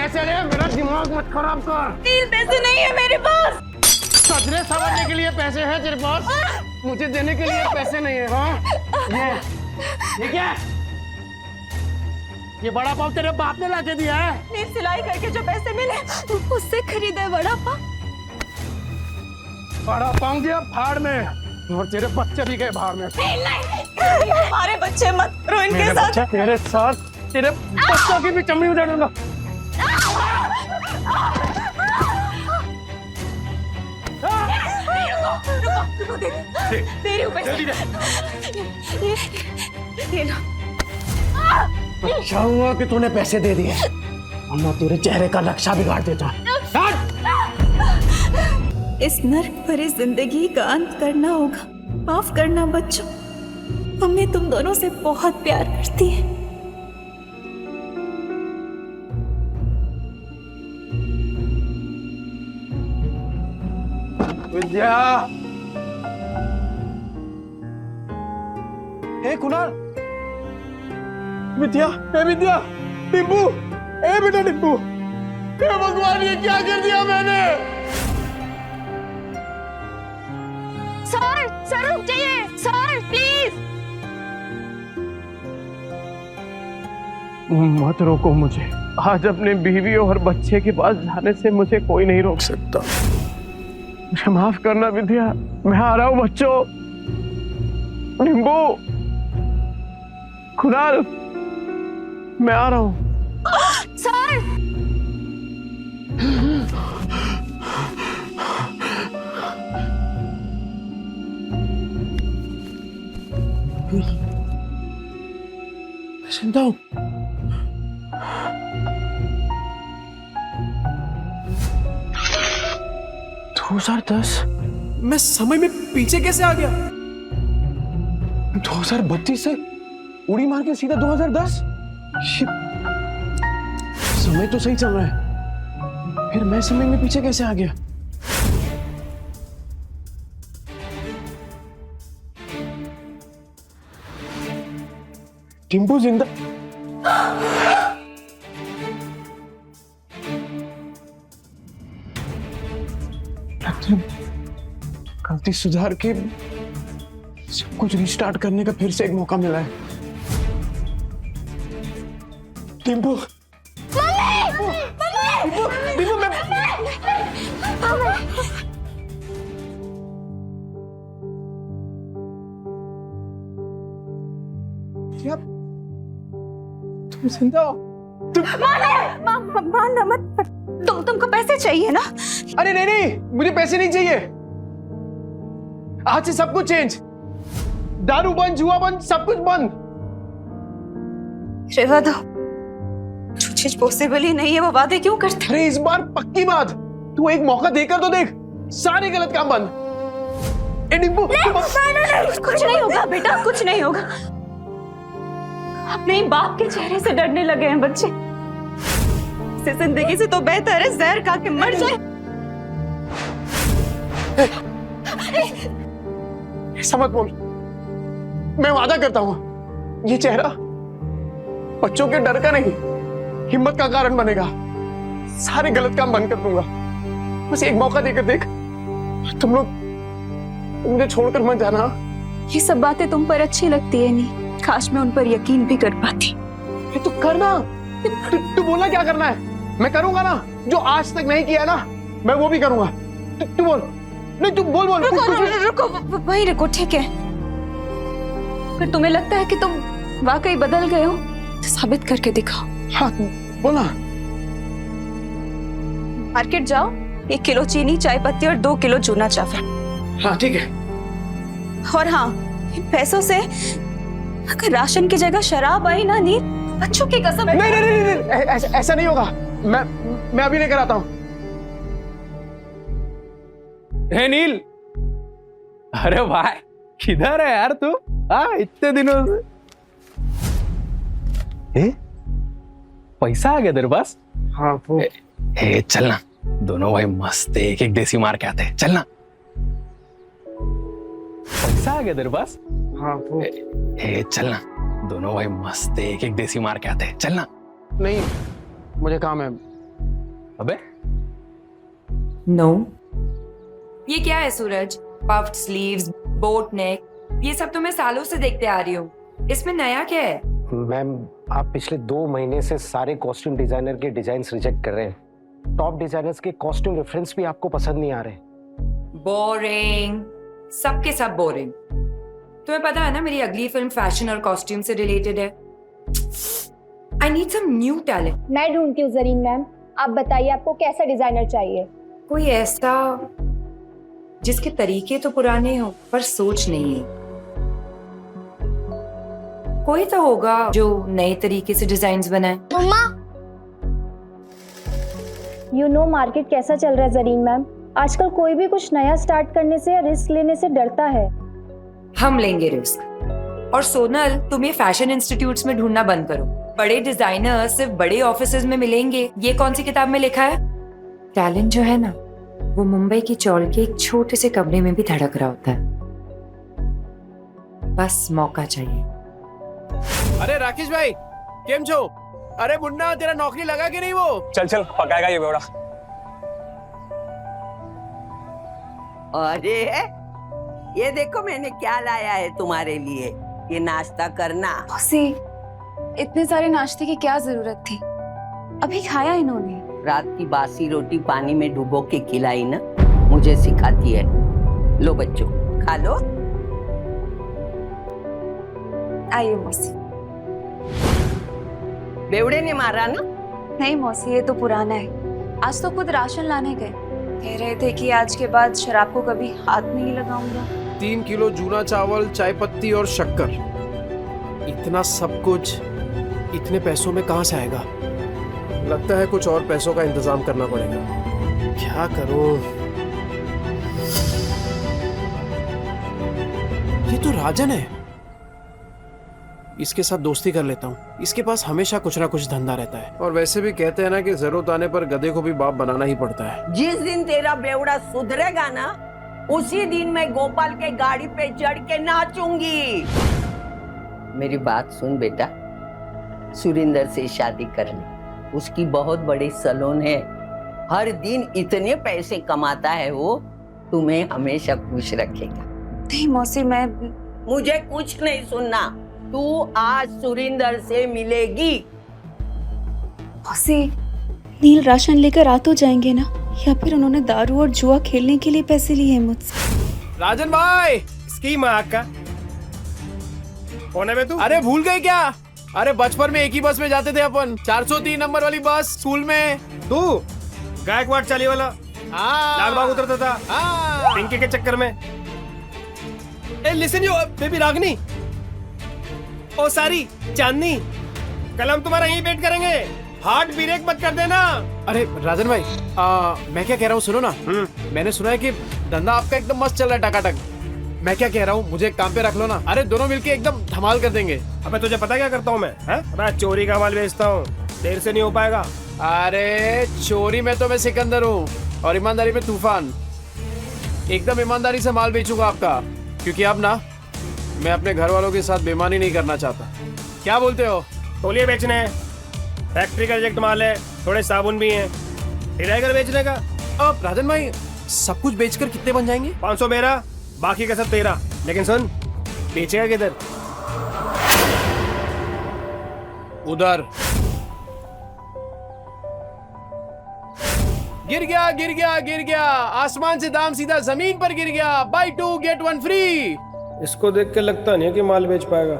पैसे ले, मेरा दिमाग मत खराब कर। 3 पैसे नहीं है मेरे पास। सजरे संवारने के लिए पैसे हैं तेरे पास, मुझे देने के लिए पैसे नहीं है। हाँ ये क्या? ये बड़ा पाव तेरे बाप ने लाके दिया है? नील सिलाई करके जो पैसे मिले उससे खरीदे बड़ा पाव। बड़ा पाव दिया फाड़ में, और तेरे बच्चे भी गए भाड़ में। नहीं, हमारे बच्चे मत रो इनके साथ। तेरे साथ तेरे बच्चों की भी चमड़ी उधेड़ दूंगा। रुको, दे रही हूँ पैसे। ये लो। अच्छा हुआ कि तूने पैसे दे दिए, वरना तेरे चेहरे का नक्शा बिगाड़ देता। इस नर्क भरी जिंदगी का अंत करना होगा। माफ करना बच्चों, मम्मी तुम दोनों से बहुत प्यार करती है। विद्या, हे कुणाल, विद्या, हे विद्या, टिम्बू, हे बेटा टिम्बू, हे भगवान ये क्या कर दिया मैंने? सर रुक जाइए, सर प्लीज। मत रोको मुझे, आज अपने बीवी और बच्चे के पास जाने से मुझे कोई नहीं रोक सकता। मुझे माफ करना विद्या, मैं आ रहा हूँ बच्चों। टिम्बू, कुणाल, मैं आ रहा हूँ। सर जिंदा हूँ। मैं समय में पीछे कैसे आ गया? 2032 से उड़ी मार के सीधा 2010। समय तो सही चल रहा है, फिर मैं समय में पीछे कैसे आ गया? टिम्पू जिंदा? गलती सुधार के सब कुछ रिस्टार्ट करने का फिर से एक मौका मिला है। टिम्पू, टिम्पू, मैं क्या? तुम जिंदा हो? मारना मत। तुमको पैसे चाहिए ना? अरे नहीं नहीं, मुझे पैसे नहीं चाहिए। आज से सब कुछ चेंज, दारू बंद, जुआ बंद, सब कुछ बंद। रेवा दो, जो चीज पॉसिबल ही नहीं है वो वादे क्यों करते? अरे इस बार पक्की बात, तू एक मौका देकर तो देख, सारे गलत काम बंद। ए डिम्पू, कुछ नहीं होगा बेटा, कुछ नहीं होगा। अपने बाप के चेहरे से डरने लगे हैं बच्चे। इस जिंदगी से तो बेहतर है जहर खा के मर जाए। ऐसा मत बोल, मैं वादा करता हूं ये चेहरा बच्चों के डर का नहीं, हिम्मत का कारण बनेगा। सारे गलत काम बंद कर दूंगा, बस एक मौका देकर देख। तुम लोग मुझे छोड़कर मत जाना। ये सब बातें तुम पर अच्छी लगती है नहीं, काश मैं उन पर यकीन भी कर पाती। तो करना, तू बोलना क्या करना है, मैं करूंगा ना। जो आज तक नहीं किया ना, मैं वो भी करूंगा। तू बोल, नहीं तू बोल। रुको, वही रुको, ठीक है। अगर तुम्हें लगता है कि तुम वाकई बदल गए हो तो साबित करके दिखाओ। हाँ बोला। मार्केट जाओ, 1 किलो चीनी, चाय पत्ती और 2 किलो चूना चावल। हाँ ठीक है। और हाँ, पैसों से अगर राशन की जगह शराब आई ना नील, बच्चों की कसम। नहीं, ऐसा नहीं होगा। मैं अभी लेकर आता हूँ। हे नील, अरे भाई किधर है यार तू? हाँ इतने दिनों से। पैसा आ गया तेरे पास? हाँ वो चलना दोनों भाई मस्त एक एक देसी मार के आते हैं, चलना। पैसा आ गया तेरे पास? हाँ वो चलना दोनों भाई मस्त एक एक देसी मार के आते हैं, चलना। नहीं, मुझे काम है, अबे नो। ये क्या है सूरज? पफ्ड स्लीव्स, बोट नेक, ये सब तो मैं सालों से देखते आ रही हूँ। इसमें नया क्या है? मैम, आप पिछले 2 महीने से सारे कॉस्ट्यूम डिजाइनर के डिजाइन्स रिजेक्ट कर रहे हैं। टॉप डिजाइनर्स के कॉस्ट्यूम रेफरेंस भी आपको पसंद नहीं आ रहे। बोरिंग, सबके सब बोरिंग। तुम्हें पता है ना मेरी अगली फिल्म फैशन और कॉस्ट्यूम से रिलेटेड है। I need some new talent. मैं ढूंढती हूँ जरीन मैम, आप बताइए आपको कैसा डिजाइनर चाहिए? कोई ऐसा जिसके तरीके तो पुराने हो पर सोच नहीं है। कोई तो होगा जो नए तरीके से डिजाइन्स बनाए। यू नो मार्केट कैसा चल रहा है जरीन मैम? आजकल कोई भी कुछ नया स्टार्ट करने से या रिस्क लेने से डरता है। हम लेंगे रिस्क। और सोनल, तुम ये फैशन इंस्टीट्यूट्स में ढूंढना बंद करो। बड़े डिजाइनर सिर्फ बड़े ऑफिसेज में मिलेंगे, ये कौन सी किताब में लिखा है? टैलेंट जो है ना, वो मुंबई की चौल के एक छोटे से कमरे में भी धड़क रहा होता है। बस मौका चाहिए। अरे राकेश भाई, केम छो? अरे मुन्ना, तेरा नौकरी लगा कि नहीं वो? चल चल, पकाएगा ये बेवड़ा। अरे ये देखो मैंने क्या लाया है तुम्हारे लिए, ये नाश्ता करना। मौसी, इतने सारे नाश्ते की क्या जरूरत थी? अभी खाया इन्होंने। रात की बासी रोटी पानी में डुबो के खिलाई ना, मुझे सिखाती है। लो बच्चों, खा लो। आइए मौसी। बेवड़े ने मारा ना? नहीं मौसी, ये तो पुराना है। आज तो खुद राशन लाने गए, कह रहे थे कि आज के बाद शराब को कभी हाथ नहीं लगाऊंगा। 3 किलो जूना चावल, चाय पत्ती और शक्कर, इतना सब कुछ इतने पैसों में कहां से आएगा? लगता है कुछ और पैसों का इंतजाम करना पड़ेगा। क्या करूं? ये तो राजन है, इसके साथ दोस्ती कर लेता हूँ। इसके पास हमेशा कुछ ना कुछ धंधा रहता है। और वैसे भी कहते हैं ना कि जरूरत आने पर गधे को भी बाप बनाना ही पड़ता है। जिस दिन तेरा बेवड़ा सुधरेगा ना, उसी दिन मैं गोपाल के गाड़ी पे चढ़ के नाचूंगी। मेरी बात सुन बेटा, सुरिंदर से शादी कर ले। उसकी बहुत बड़ी सैलून है, हर दिन इतने पैसे कमाता है वो, तुम्हें हमेशा खुश रखेगा। नहीं मौसी, मैं मुझे कुछ नहीं सुनना, तू आज सुरिंदर से मिलेगी। मौसी, नील राशन लेकर आ तो जाएंगे ना, या फिर उन्होंने दारू और जुआ खेलने के लिए पैसे लिए हैं मुझसे? राजन भाई, इसकी माँ का कौन है बे तू? अरे भूल गए क्या? अरे बचपन में एक ही बस में जाते थे अपन, 403 नंबर वाली बस स्कूल में। तू गायकवाड़ चाली वाला लालबाग उतरता था पिंकी के चक्कर में। ए लिसन यू बेबी रागनी, ओ सारी चांदनी, कल हम तुम्हारा यहीं वेट करेंगे, हार्ट ब्रेक मत कर देना। अरे राजन भाई, मैं क्या कह रहा हूँ सुनो ना। मैंने सुना है कि धंधा आपका एकदम मस्त चल रहा है, टकाटक। मैं क्या कह रहा हूँ, मुझे काम पे रख लो ना। अरे दोनों मिलके एकदम धमाल कर देंगे। अबे तुझे पता क्या करता हूँ मैं? मैं चोरी का माल बेचता हूँ, देर से नहीं हो पाएगा। अरे चोरी में तो मैं सिकंदर हूँ और ईमानदारी में तूफान। एकदम ईमानदारी से माल बेचूंगा आपका, क्योंकि अब ना मैं अपने घर वालों के साथ बेईमानी नहीं करना चाहता। क्या बोलते हो? तौलिए बेचने हैं, फैक्ट्री का रिजेक्ट माल है, थोड़े साबुन भी हैं, डिराइगर बेचने का। अब राजन भाई, सब कुछ बेचकर कितने बन जाएंगे? 500 मेरा, बाकी का सब तेरा। लेकिन सुन, बेचेगा किधर? उधर। गिर गया गिर गया गिर गया, आसमान से दाम सीधा जमीन पर गिर गया। Buy 2 get 1 free. इसको देख के लगता नहीं है कि माल बेच पाएगा।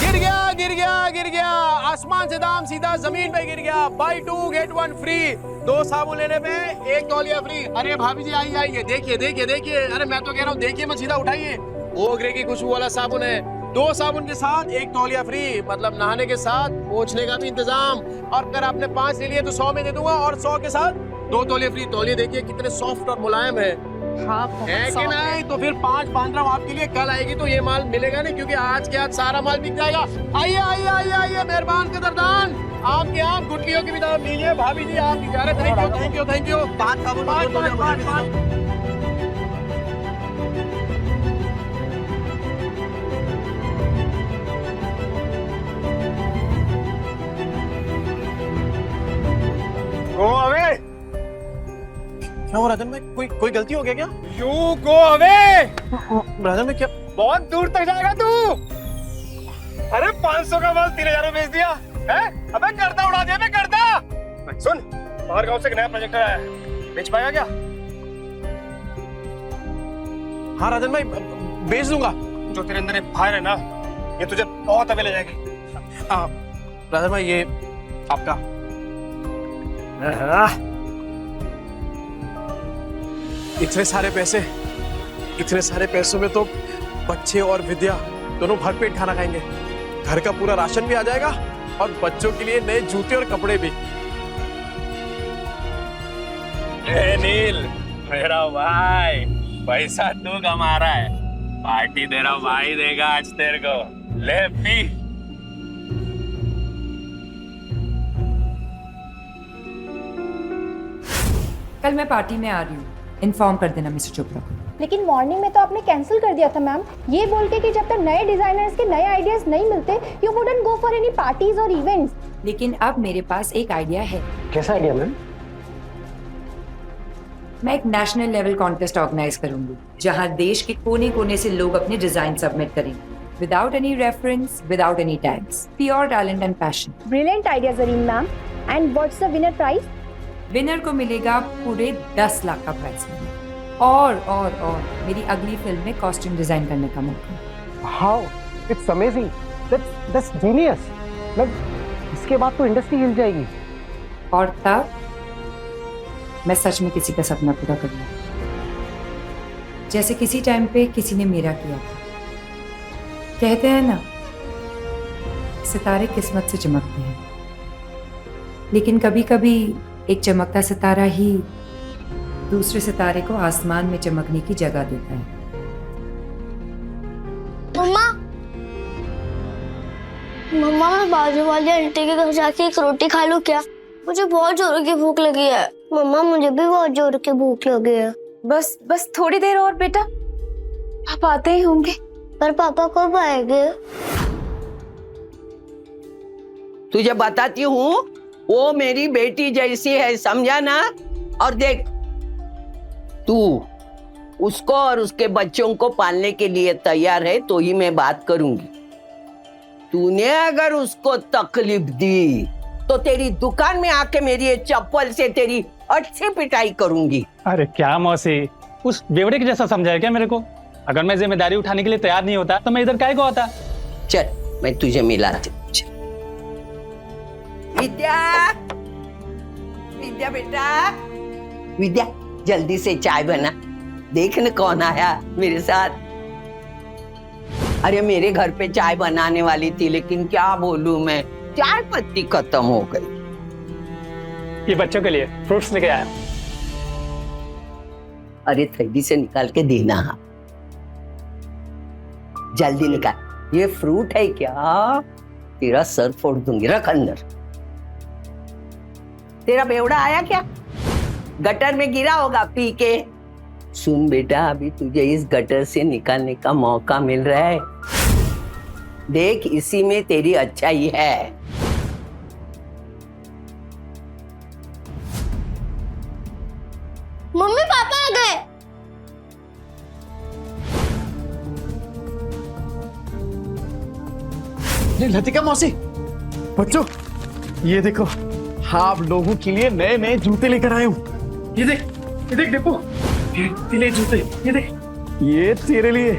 गिर गया गिर गया गिर गया, आसमान से दाम सीधा जमीन पे गिर गया। Buy 2 get 1 free. 2 साबुन लेने पे 1 तौलिया फ्री। अरे भाभी जी आइए आइए, देखिए देखिए देखिए। अरे मैं तो कह रहा हूँ देखिए मत, सीधा उठाइए। ओगरे की खुशबू वाला साबुन है। 2 साबुन के साथ 1 तौलिया फ्री, मतलब नहाने के साथ पोंछने का भी इंतजाम। और अगर आपने 5 ले लिए तो 100 में दे दूंगा, और 100 के साथ 2 तौलिया फ्री। तौलिए देखिए कितने सॉफ्ट और मुलायम है। है कि नहीं? तो फिर 5 बांध रहा हूँ आपके लिए। कल आएगी तो ये माल मिलेगा नहीं, क्योंकि आज के आज सारा माल बिक जाएगा। आइए आइए आइए आइए, मेहरबान कदरदान। आम के आम, गुटलियों की भी दाम लीजिए। भाभी जी आपकी जा रहे। Thank you thank you thank you. 5 साबुन, 5। ओ अबे क्या हुआ राजन भाई? कोई गलती हो गया क्या? You go away. राजन भाई क्या? बहुत दूर तक जाएगा तू। अरे 500 का माल 3000 में बेच दिया है? अबे गर्दा उड़ा दिया। गर्दा सुन, बाहर गांव से एक नया प्रोजेक्ट आया है, बेच पाएगा क्या? हाँ राजन भाई, बेच दूंगा। जो तेरे अंदर फायर है ना, ये तुझे बहुत आगे ले जाएगी। राजन भाई ये आपका। इतने सारे पैसों में तो बच्चे और विद्या दोनों भरपेट खाना खाएंगे। घर का पूरा राशन भी आ जाएगा और बच्चों के लिए नए जूते और कपड़े भी। नील मेरा भाई, पैसा तू कमा रहा है, पार्टी तेरा भाई देगा आज तेरे को। ले पी। कल मैं पार्टी में आ रही हूँ, इन्फॉर्म कर देना मिस्टर चोपड़ा को। लेकिन मॉर्निंग में तो आपने कैंसिल कर दिया था मैम, ये बोल के कि जब तक नए डिजाइनर्स के नए आइडियाज नहीं मिलते you wouldn't go for any parties और इवेंट्स। लेकिन अब मेरे पास एक आइडिया है। कैसा आइडिया मैम? मैं एक नेशनल लेवल कॉन्टेस्ट ऑर्गेनाइज करूंगी, जहां देश के कोने कोने से लोग अपने डिजाइन सबमिट करेंगे, without any reference, without any tags, pure talent and passion. Brilliant idea Zareen ma'am. And what's the winner prize? Winner को मिलेगा पूरे 10 लाख का प्राइज और मेरी अगली फिल्म में कॉस्ट्यूम डिजाइन करने का मौका। How it's amazing, that's genius. मतलब इसके बाद तो इंडस्ट्री हिल जाएगी। और तब मैं सच में किसी का सपना पूरा करूंगा, जैसे किसी टाइम पे किसी ने मेरा किया था। कहते हैं ना, सितारे किस्मत से चमकते हैं, लेकिन कभी कभी एक चमकता सितारा ही दूसरे सितारे को आसमान में चमकने की जगह देता है। मम्मा मैं बाजू वाली आंटी के घर जाके एक रोटी खा लूं क्या? मुझे बहुत जोर की भूख लगी है। मम्मा मुझे भी बहुत जोर की भूख लगी है। बस थोड़ी देर और बेटा, पापा आते ही होंगे। पर पापा कब आएंगे? तुझे बताती हूँ, वो मेरी बेटी जैसी है, समझा ना? और देख, तू उसको और उसके बच्चों को पालने के लिए तैयार है तो ही मैं बात करूंगी। तूने अगर उसको तकलीफ दी तो तेरी दुकान में आके मेरी ये चप्पल से तेरी अच्छी पिटाई करूंगी। अरे क्या मौसी, उस बेवड़े के जैसा समझाया क्या मेरे को? अगर मैं जिम्मेदारी उठाने के लिए तैयार नहीं होता तो मैं इधर काहे को आता? चल मैं तुझे मिलाती हूँ। विद्या बेटा, विद्या जल्दी से चाय बना। देख न कौन आया मेरे साथ। अरे मेरे घर पे चाय बनाने वाली थी, लेकिन क्या बोलूं मैं, चाय पत्ती खत्म हो गई। ये बच्चों के लिए फ्रूट्स लेके आया। अरे थैली से निकाल के देना। जल्दी निकाल। ये फ्रूट है क्या? तेरा सर फोड़ दूंगी। रख अंदर। तेरा बेवड़ा आया क्या? गटर में गिरा होगा पी के। सुन बेटा, अभी तुझे इस गटर से निकालने का मौका मिल रहा है। देख, इसी में तेरी अच्छाई है। मम्मी पापा आ गए। लतिका मौसी, बच्चों ये देखो, आप लोगों के लिए नए नए जूते लेकर आया हूँ। ये देख डिप्पू, ये ले जूते, ये देख, ये तेरे लिए।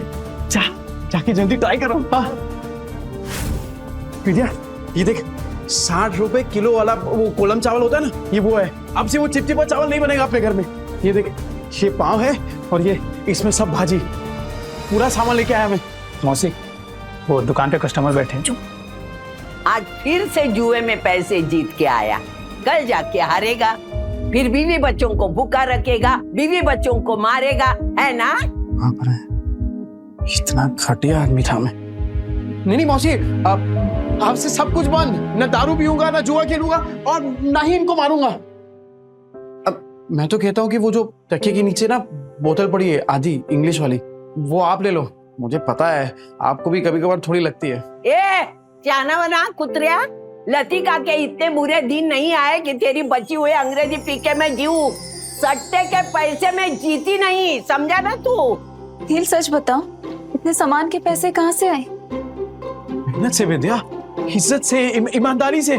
जाके जल्दी ट्राई करो। हाँ विद्या, ये देख, 60 रुपए किलो वाला वो कोलम चावल होता है ना, ये वो है। अब से वो चिपचिपा चावल नहीं बनेगा आपके घर में। ये देख, ये पाव है और ये इसमें सब भाजी, पूरा सामान लेके आया मैं। मौसी, वो दुकान पे कस्टमर बैठे हैं। आज फिर से जुए में पैसे जीत के आया, कल जाके हारेगा, फिर बीवी बच्चों को भूखा रखेगा, बीवी बच्चों को मारेगा, है ना? हाँ पर इतना घटिया आदमी था मैं। नहीं मौसी, आपसे सब कुछ बंद। न दारू पीऊंगा, न जुआ खेलूंगा और ना ही इनको मारूंगा। अब मैं तो कहता हूँ कि वो जो तकिए के नीचे ना बोतल पड़ी है आधी इंग्लिश वाली, वो आप ले लो। मुझे पता है आपको भी कभी कभार थोड़ी लगती है। ए चाना बना कुतरिया, लतिका के इतने बुरे दिन नहीं आए कि तेरी बची हुई अंग्रेजी पी के मैं जीऊं। सट्टे के पैसे में जीती नहीं, समझा ना तू? नील सच बताओ, इतने सामान के पैसे कहाँ से आए? मेहनत से विद्या, इज्जत से, ईमानदारी से।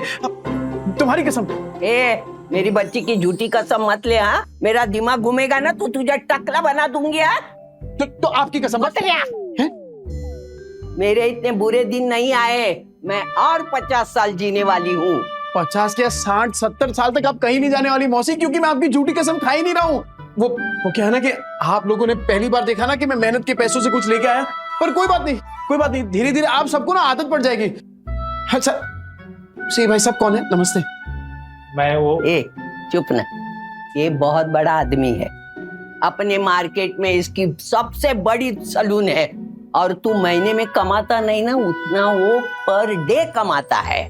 तुम्हारी कसम। ए, मेरी बच्ची की झूठी कसम मत ले। हाँ, मेरा दिमाग घूमेगा ना तो तुझे टकला बना दूंगी। हाँ? तो आपकी कसम मत हैं? मेरे इतने बुरे दिन नहीं आए, मैं और 50 साल जीने वाली हूँ। 50 क्या 60-70 साल तक आप कहीं नहीं जाने वाली मौसी, क्योंकि मैं आपकी झूठी कसम खा ही नहीं रहा हूँ। वो क्या है ना कि आप लोगों ने पहली बार देखा ना कि मैं मेहनत के पैसों से कुछ लेके आया, पर कोई बात नहीं, धीरे धीरे आप सबको ना आदत पड़ जाएगी। अच्छा सी भाई साहब कौन है? नमस्ते। मैं वो ए, चुप ना, ये बहुत बड़ा आदमी है, अपने मार्केट में इसकी सबसे बड़ी सलून है, और तू महीने में कमाता नहीं ना उतना वो पर डे कमाता है,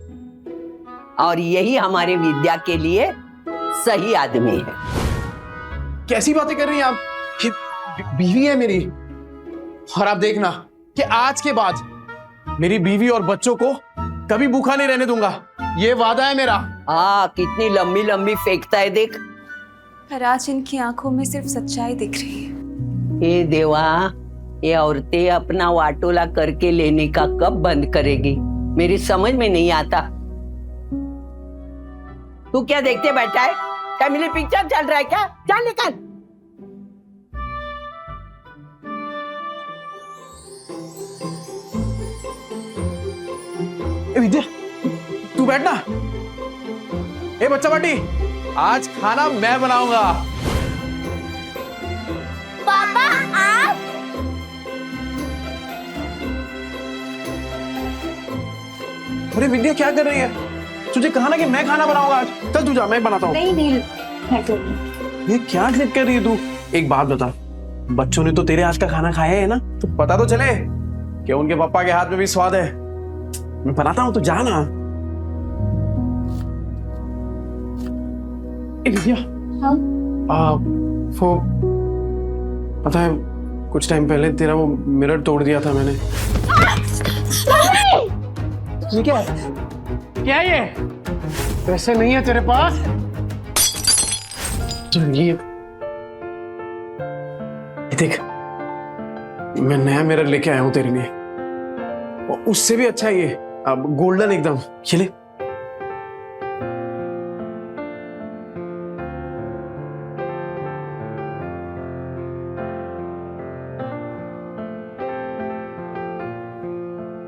और यही हमारे विद्या के लिए सही आदमी है। कैसी बातें कर रही हैं आप? कि बीवी है मेरी, और आप देखना कि आज के बाद मेरी बीवी और बच्चों को कभी भूखा नहीं रहने दूंगा, ये वादा है मेरा। कितनी लंबी लंबी फेंकता है देख। पर आज इनकी आंखों में सिर्फ सच्चाई दिख रही है। ए देवा, ये औरतें अपना वाटोला करके लेने का कब बंद करेगी, मेरी समझ में नहीं आता। तू क्या देखते बैठा है? फैमिली पिक्चर चल रहा है क्या? चल निकल। विद्या तू बैठना। ए बच्चा पार्टी, आज खाना मैं बनाऊंगा। पापा आप? अरे विद्या क्या कर रही है? तुझे कहा ना कि मैं खाना बनाऊंगा आज। चल तू जा, मैं बनाता हूँ। नहीं नील, मैं करूँगी। ये क्या जिद कर रही है तू? एक बात बता, बच्चों ने तो तेरे हाथ का खाना खाया है ना, तो पता तो चले कि उनके पापा के हाथ में भी स्वाद है। मैं बनाता हूँ, तो जा ना। विद्या, हाँ? वो पता है कुछ टाइम पहले तेरा वो मिरर तोड़ दिया था मैंने। ये क्या है? क्या ये? पैसे नहीं है तेरे पास? तो ये देख, मैं नया मिरर लेके आया हूं तेरे लिए, और उससे भी अच्छा ये, अब गोल्डन एकदम। ये ले।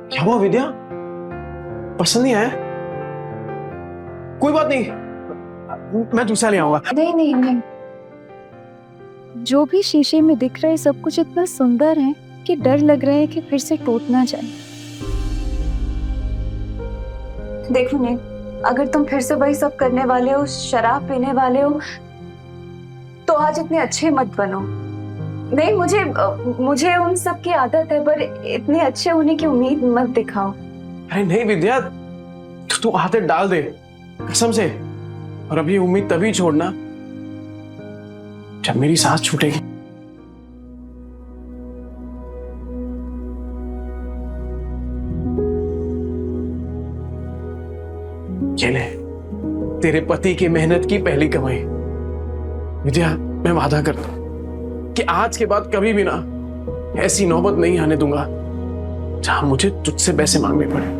क्या हुआ विद्या? पसंद नहीं आया? कोई बात नहीं, मैं दूसरा ले आऊंगा। नहीं नहीं नहीं, जो भी शीशे में दिख रहा है सब कुछ इतना सुंदर है कि डर लग रहा है कि फिर से टूट ना जाए। देखो नील, अगर तुम फिर से वही सब करने वाले हो, शराब पीने वाले हो, तो आज इतने अच्छे मत बनो। नहीं, मुझे उन सब की आदत है, पर इतने अच्छे होने की उम्मीद मत दिखाओ। अरे नहीं विद्या, तू आदत डाल दे कसम से, और अब ये उम्मीद तभी छोड़ना जब मेरी सांस छूटेगी। ये ले, तेरे पति की मेहनत की पहली कमाई। विद्या, मैं वादा करता हूं कि आज के बाद कभी भी ना ऐसी नौबत नहीं आने दूंगा जहां मुझे तुझसे पैसे मांगने पड़े।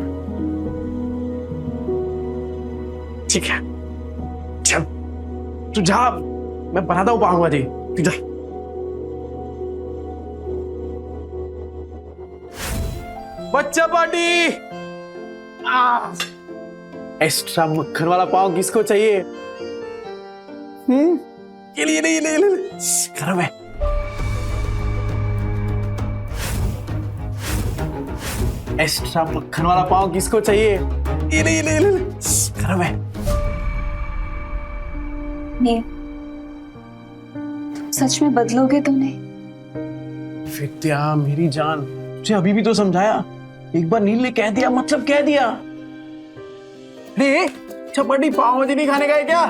ठीक है, चल तू जा, मैं बनाता हूं पाव भाजी। तू जा। बच्चा पार्टी, एक्स्ट्रा मक्खन वाला पाव किसको चाहिए? ये लिए नहीं, ले गरम है। एक्स्ट्रा मक्खन वाला पाव किसको चाहिए? ये नहीं, गरम है। नील, तुम सच में बदलोगे तो नहीं? विद्या मेरी जान, तुझे अभी भी तो समझाया। एक बार नील ने कह दिया मतलब कह दिया। अरे चपाटी पाव भाजी नहीं खाने का है क्या?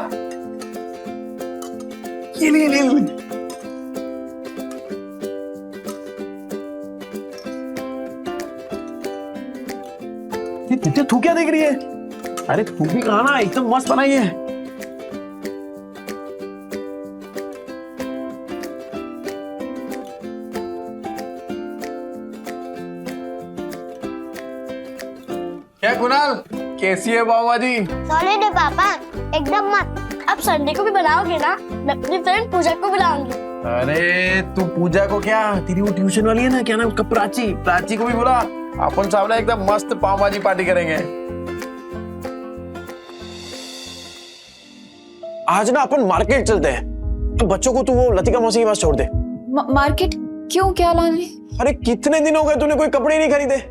ये ले। तू क्या देख रही है? अरे तू भी खाना, एकदम मस्त बनाई है। क्या कुणाल, कैसी है पाव भाजी? सॉलिड है पापा, एकदम मस्त। अब संडे को भी बनाओगे ना? मैं अपनी फ्रेंड पूजा को बुलाऊंगी। अरे तू पूजा को क्या, तेरी वो ट्यूशन वाली है ना, क्या नाम उसका, प्राची, प्राची को भी बुला। अपन सामने एकदम मस्त पाव भाजी पार्टी करेंगे। आज ना अपन मार्केट चलते हैं, तो बच्चों को तू वो लतिका मौसी के पास छोड़ दे। मार्केट क्यों, क्या लाने? अरे कितने दिन हो गए तूने कोई कपड़े नहीं खरीदे,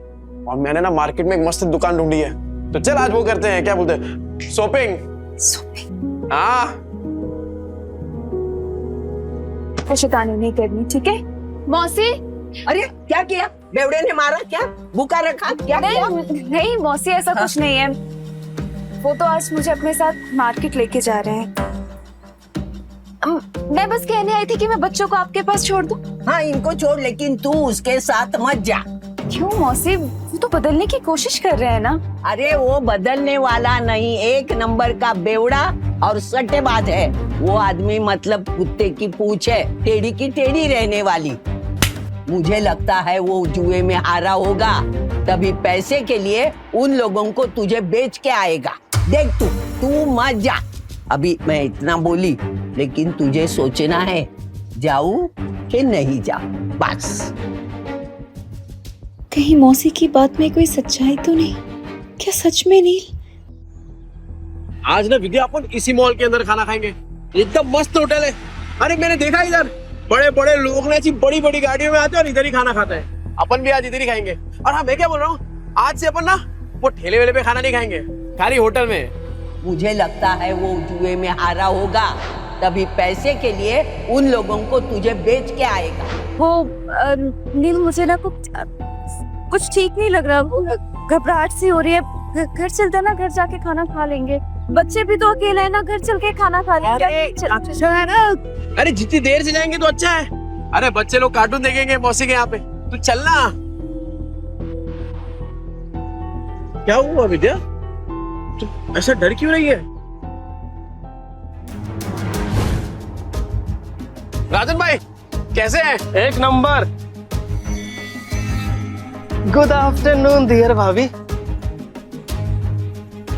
और मैंने ना मार्केट में एक मस्त दुकान ढूंढी है, तो चल आज वो करते हैं, क्या बोलते हैं, शॉपिंग। हाँ शैतानी नहीं करनी, ठीक है? मौसी, अरे क्या किया, बेवड़े ने मारा क्या, भूखा रखा क्या? नहीं मौसी, ऐसा कुछ नहीं है। वो तो आज मुझे अपने साथ मार्केट लेके जा रहे हैं। मैं बस कहने आई थी कि मैं बच्चों को आपके पास छोड़ दूं। हाँ इनको छोड़, लेकिन तू उसके साथ मत जा। क्यों मौसी, वो तो बदलने की कोशिश कर रहे हैं ना। अरे वो बदलने वाला नहीं, एक नंबर का बेवड़ा और सट्टेबाज है वो आदमी, मतलब कुत्ते की पूंछ है, टेढ़ी की टेढ़ी रहने वाली। मुझे लगता है वो जुए में हारा होगा, तभी पैसे के लिए उन लोगों को तुझे बेच के आएगा। देख तू मत जा। अभी मैं इतना बोली, लेकिन तुझे सोचना है जाऊं कि नहीं जाऊं, बस। कहीं मौसी की बात में कोई सच्चाई तो नहीं? क्या सच में नील? आज ना विद्या अपन इसी मॉल के अंदर खाना खाएंगे, एकदम मस्त होटल है। अरे मैंने देखा इधर बड़े बड़े लोग ना ऐसी बड़ी बड़ी गाड़ियों में आते हैं और इधर ही खाना खाते हैं। अपन भी आज इधर ही खाएंगे। और हाँ मैं क्या बोल रहा हूँ, आज से अपन ना वो ठेले वेले पे खाना नहीं खाएंगे, खाली होटल में। मुझे लगता है वो जुए में हारा होगा, तभी पैसे के लिए उन लोगों को तुझे बेच के आएगा। वो नील, मुझे ना कुछ ठीक नहीं लग रहा, घबराहट सी हो रही है। घर चलते ना, घर जाके खाना खा लेंगे। बच्चे भी तो अकेले हैं ना, घर चल के खाना खा लेंगे। अरे जितनी देर से जाएंगे तो अच्छा है। अरे बच्चे लोग कार्टून देखेंगे मौसी के यहाँ पे, तू चलना। क्या हुआ विद्या, तू ऐसा डर क्यों रही है? राजन भाई कैसे हैं? एक नंबर। गुड आफ्टरनून डियर भाभी।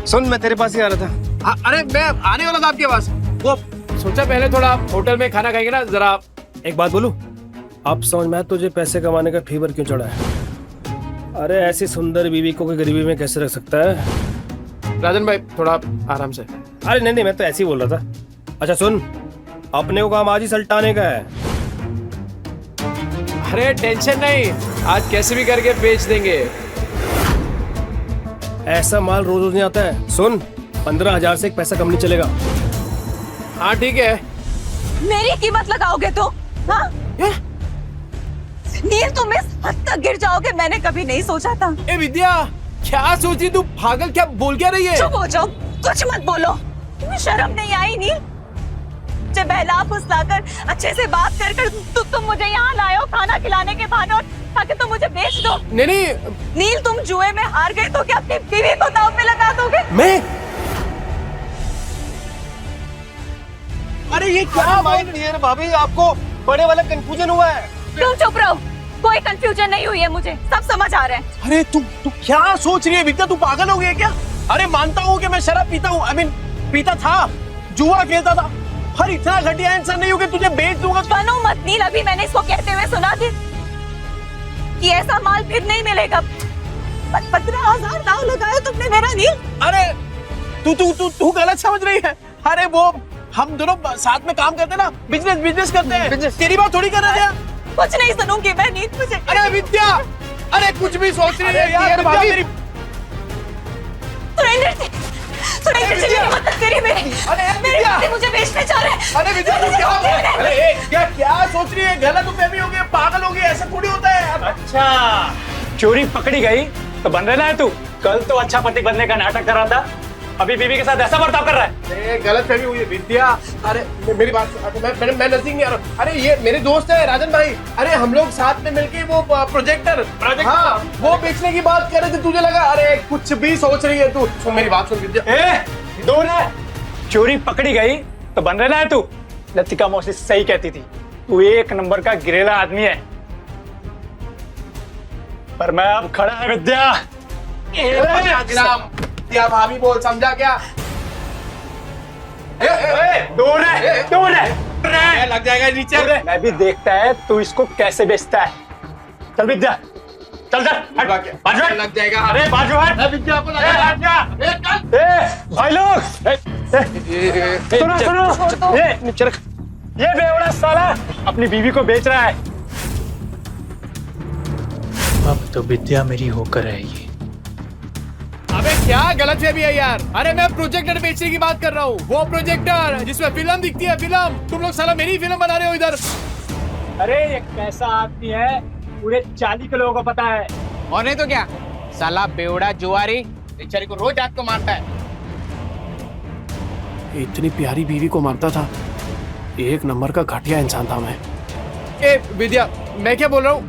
सुन, मैं तेरे पास ही आ रहा था। अरे मैं आने वाला था आपके पास, वो सोचा पहले थोड़ा होटल में खाना खाएंगे ना जरा। एक बात बोलूं, अब समझ में आया तुझे पैसे कमाने का फीवर क्यों चढ़ा है। अरे ऐसी सुंदर बीवी को कोई गरीबी में कैसे रख सकता है? राजन भाई थोड़ा आराम से। अरे नहीं, मैं तो ऐसे ही बोल रहा था। अच्छा सुन, अपने को काम आज ही सल्टाने का है। अरे टेंशन नहीं, आज कैसे भी करके बेच देंगे। ऐसा माल रोज रोज नहीं आता है। सुन, 15,000 से एक पैसा कम नहीं चलेगा। हाँ ठीक है। मेरी कीमत लगाओगे तो? हाँ? नील, तुम इस हद तक गिर जाओगे मैंने कभी नहीं सोचा था। ए विद्या, क्या सोची तू, पागल, क्या बोल क्या रही है? चुप हो जाओ, कुछ मत बोलो। तुम्हें शर्म नहीं आई नील? मुझे बहला फुसलाकर अच्छे से बात कर तुम मुझे यहाँ लाए हो खाना खिलाने के बहाने, ताकि तुम मुझे बेच दो। नहीं नील, तुम जुए में हार गए तो क्या अपनी बीवी को दांव पे लगा दोगे? मैं? अरे ये क्या डियर भाभी, आपको बड़े वाला कंफ्यूजन हुआ है। तुम चुप रहो, कोई कंफ्यूजन नहीं हुई है, मुझे सब समझ आ रहा है। अरे तू क्या सोच रही है विद्या, तू पागल हो गई है क्या? अरे मानता हूँ कि मैं शराब पीता हूँ, आई मीन पीता था, जुआ खेलता था, हर इतना घटिया इंसान नहीं हूँ कि तुझे बेच दूंगा। बनो मत नील, अभी मैंने इसको कहते हुए सुना थी कि ऐसा माल फिर नहीं मिलेगा। 15,000 दाव लगाया तुमने मेरा नील। अरे तू गलत समझ रही है। अरे वो हम दोनों साथ में काम करते ना, बिजनेस करते हैं। तेरी बात थोड़ी कर रहे हैं। कुछ नहीं सुनूंगी मैं नील, मुझे। अरे विद्या, अरे कुछ भी सोच रही है यार विद्या मेरी। सुरेंद्र जी ने मदद करी मेरी। अरे मेरे पति मुझे बेचने जा रहे हैं। अरे विद्या तू क्या सोच रही है? गलत फहमी हो गई, पागल हो गई, ऐसा थोड़ी होता है। अच्छा, चोरी पकड़ी गई तो बन रहना है तू। कल तो अच्छा पति बनने का नाटक कर रहा था, अभी बीवी के साथ ऐसा बर्ताव कर रहा है। गलत फहमी हुई है विद्या। अरे मेरी बात, मैं नजदीक नहीं आ रहा। अरे ये मेरे दोस्त है राजन भाई, अरे हम लोग साथ में मिलके वो प्रोजेक्टर, हाँ वो बेचने की बात कर रहे थे, तुझे लगा अरे कुछ भी सोच रही है तू। सुन मेरी बात सुन विद्या। दूर है, चोरी पकड़ी गई तो बन रहना है तू। लतिका मौसी सही कहती थी, तू एक नंबर का गिरेला आदमी है। पर मैं अब खड़ा है विद्या, क्या भाभी बोल, समझा क्या? दूर है लग जाएगा नीचे। मैं भी देखता है तू इसको कैसे बेचता है। चल विद्या, चल बाजू हट। लग जाएगा। अरे बाजू हट। विद्या को लगा। भाई लोग सुनो, ये नीचे रख। ये बेवड़ा साला अपनी बीवी को बेच रहा है। अब तो विद्या मेरी होकर रहेगी। अबे क्या गलतफहमी है यार? अरे मैं प्रोजेक्टर बेचने की बात कर रहा हूँ, वो प्रोजेक्टर जिसमें फिल्म दिखती है। फिल्म तुम लोग साला मेरी फिल्म बना रहे हो इधर। अरे ये कैसा आदमी है, पूरे 40 के लोगों को पता है। और नहीं तो क्या, साला बेवड़ा जुआरी बेचारी को रोज रात को मारता है। इतनी प्यारी बीवी को मारता था, एक नंबर का घटिया इंसान था मैं। ए विद्या, मैं क्या बोल रहा हूँ,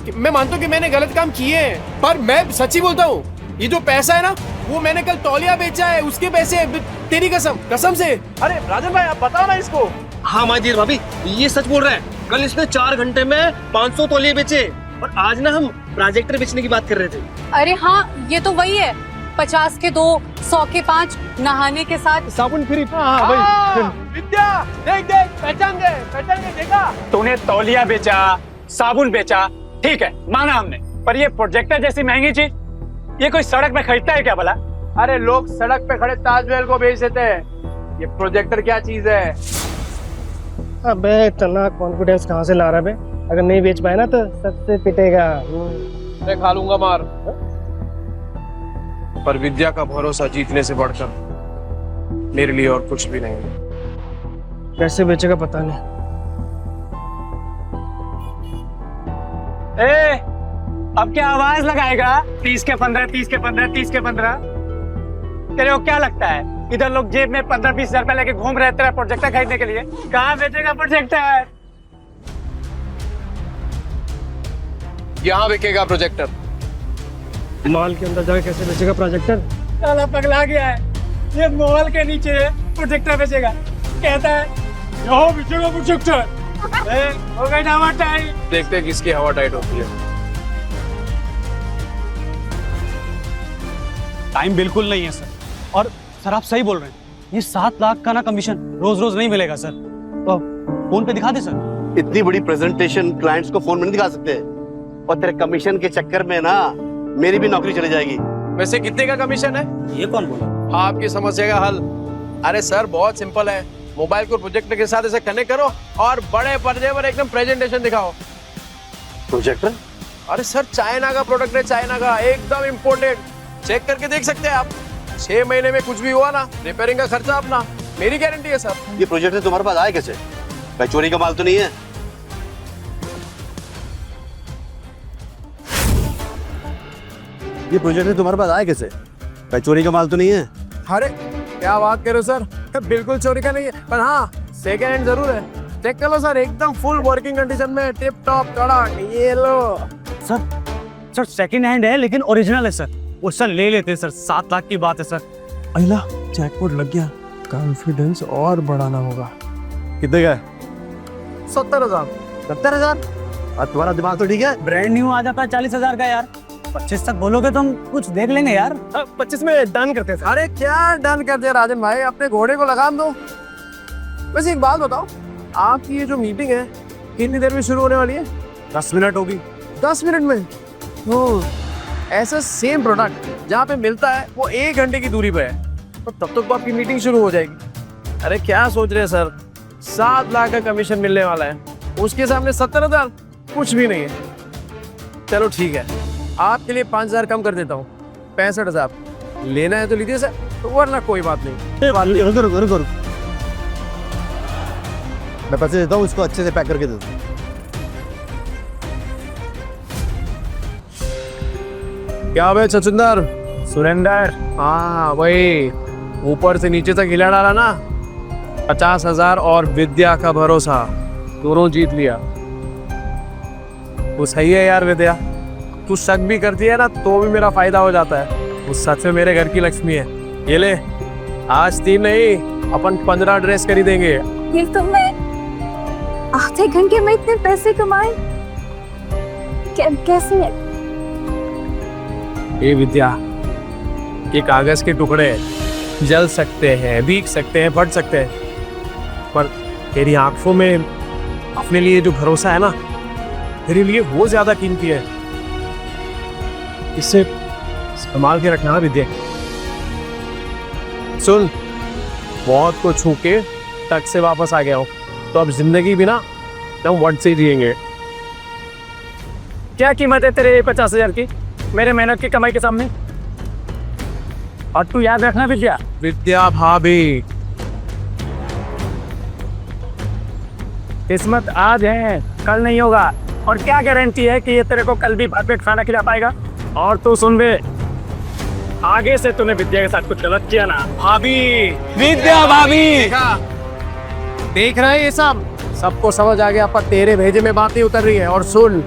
मैं मानता हूँ कि मैंने गलत काम किए हैं, पर मैं सच्ची बोलता हूँ, ये जो पैसा है ना, वो मैंने कल तौलिया बेचा है, उसके पैसे। तेरी कसम से। अरे राजन भाई, आप बताओ ना इसको। हाँ माजी भाभी, ये सच बोल रहा है। कल इसने 4 घंटे में 500 तौलिए बेचे, और आज ना हम प्रोजेक्टर बेचने की बात कर रहे थे। अरे हाँ, ये तो वही है। 50 के 2, 100 के 5, नहाने के साथ साबुन फ्री। विद्या देख पहचान गए देखा। तूने तौलिया बेचा, साबुन बेचा, ठीक है माना हमने, पर ये प्रोजेक्टर जैसी महंगी चीज ये कोई सड़क में खरीदता है क्या भला? अरे लोग सड़क पे खड़े ताजमहल को बेच देते हैं, ये प्रोजेक्टर क्या चीज है? अबे इतना कॉन्फिडेंस कहाँ से ला रहा है? अगर नहीं बेच पाए ना तो सबसे पिटेगा। मैं खा लूंगा मार, पर विद्या का भरोसा जीतने से बढ़कर मेरे लिए और कुछ भी नहीं है। कैसे बेचेगा पता नहीं। अब क्या आवाज लगाएगा? 30 के 15, 30 के 15, 30 के 15। तेरे को क्या लगता है इधर लोग जेब में 15-20 हजार रुपए लेके घूम रहे तेरा प्रोजेक्टर खरीदने के लिए? कहाँ बेचेगा प्रोजेक्टर? यहाँ बिकेगा प्रोजेक्टर। मॉल के अंदर जाके कैसे बेचेगा प्रोजेक्टर? साला पगला गया है, ये मॉल के नीचे प्रोजेक्टर बेचेगा, कहता है यहाँ बेचेगा प्रोजेक्टर। हो गई ना हवा टाइट। देखते हैं किसकी हवा टाइट होती है। टाइम बिल्कुल नहीं है सर, और सर आप सही बोल रहे हैं, ये 7 लाख का ना कमीशन रोज रोज नहीं मिलेगा सर। तो फोन पे दिखा दे सर। इतनी बड़ी प्रेजेंटेशन क्लाइंट्स को फोन में नहीं दिखा सकते, और तेरे कमीशन के चक्कर में ना मेरी भी नौकरी चली जाएगी। वैसे कितने का कमीशन है? ये कौन बोला? आपकी समस्या का हल। अरे सर बहुत सिंपल है, मोबाइल को प्रोजेक्टर के साथ ऐसे कनेक्ट करो और बड़े पर्दे पर एकदम प्रेजेंटेशन दिखाओ। प्रोजेक्टर? अरे सर चाइना का प्रोडक्ट है, चाइना का, एकदम इम्पोर्टेड। चेक करके देख सकते हैं आप। 6 महीने में कुछ भी हुआ ना, रिपेयरिंग का खर्चा अपना, मेरी गारंटी है सर। ये प्रोजेक्टर तुम्हारे पास आए कैसे? भाई चोरी का माल तो नहीं है? ये प्रोजेक्टर तुम्हारे पास आए कैसे? भाई चोरी का माल तो नहीं है? अरे क्या बात कर रहे हो सर, बिल्कुल चोरी का नहीं है, पर हाँ सेकेंड हैंड जरूर है। चेक कर लो सर, एकदम फुल वर्किंग कंडीशन में, टिप टॉप कड़क। ये लो सर सेकंड हैंड है लेकिन ओरिजिनल है सर। वो सर ले लेते हैं सर, 7 लाख की बात है सर। अल्लाह जैकपॉट लग गया, कॉन्फिडेंस और बढ़ाना होगा। कितने का? 70,000। 70,000? तुम्हारा दिमाग तो ठीक है? ब्रांड न्यू आ जाता है 40,000 का यार। 25 तक बोलोगे तो हम कुछ देख लेंगे यार। 25 में डन करते हैं। अरे क्या डन कर दिया राजन भाई, अपने घोड़े को लगाम दो। वैसे एक बात बताओ, आपकी ये जो मीटिंग है कितनी देर में शुरू होने वाली है? 10 मिनट होगी। 10 मिनट में? तो ऐसा सेम प्रोडक्ट जहाँ पे मिलता है वो 1 घंटे की दूरी पे है, तो तब तक तो आपकी मीटिंग शुरू हो जाएगी। अरे क्या सोच रहे हैं सर, 7 लाख का कमीशन मिलने वाला है, उसके सामने 70,000 कुछ भी नहीं है। चलो ठीक है, आपके लिए 5,000 कम कर देता हूँ, 65,000। लेना है तो लीजिए सर, तो वरना कोई बात नहीं। रुको, मैं पैसे देता हूँ, इसको अच्छे से पैक करके दे दो। क्या भाई छछुंदर? सुरेंदर? हाँ वही, ऊपर से नीचे तक हिला डाला ना। 50,000 और विद्या का भरोसा, दोनों जीत लिया। वो सही है यार विद्या, तू शक भी करती है ना तो भी मेरा फायदा हो जाता है। वो सच में मेरे घर की लक्ष्मी है। ये ले, आज 3 नहीं अपन 15 ड्रेस खरीदेंगे। ये तो मैं आधे घंटे में इतने पैसे कमाए कैसे? ए विद्या, ये कागज के टुकड़े जल सकते हैं, भीग सकते हैं, फट सकते हैं, पर तेरी आंखों में अपने लिए जो भरोसा है ना, तेरे लिए वो ज्यादा कीमती है। इसे संभाल के रखना विद्या। सुन, मौत को छू के तक से वापस आ गया हूँ, तो अब जिंदगी भी ना हम वट से ही जिएंगे। क्या कीमत है तेरे 50,000 की मेरे मेहनत की कमाई के सामने? और तू याद रखना विद्या, विद्या भाभी, किस्मत आज है कल नहीं होगा, और क्या गारंटी है कि ये तेरे को कल भी भरपेट खाना खिला पाएगा? और तू सुन बे, आगे से तूने विद्या के साथ कुछ गलत किया ना, भाभी, विद्या भाभी, देख रहे हैं ये सब, सबको समझ आ गया पर तेरे भेजे में बात नहीं उतर रही है। और सुन,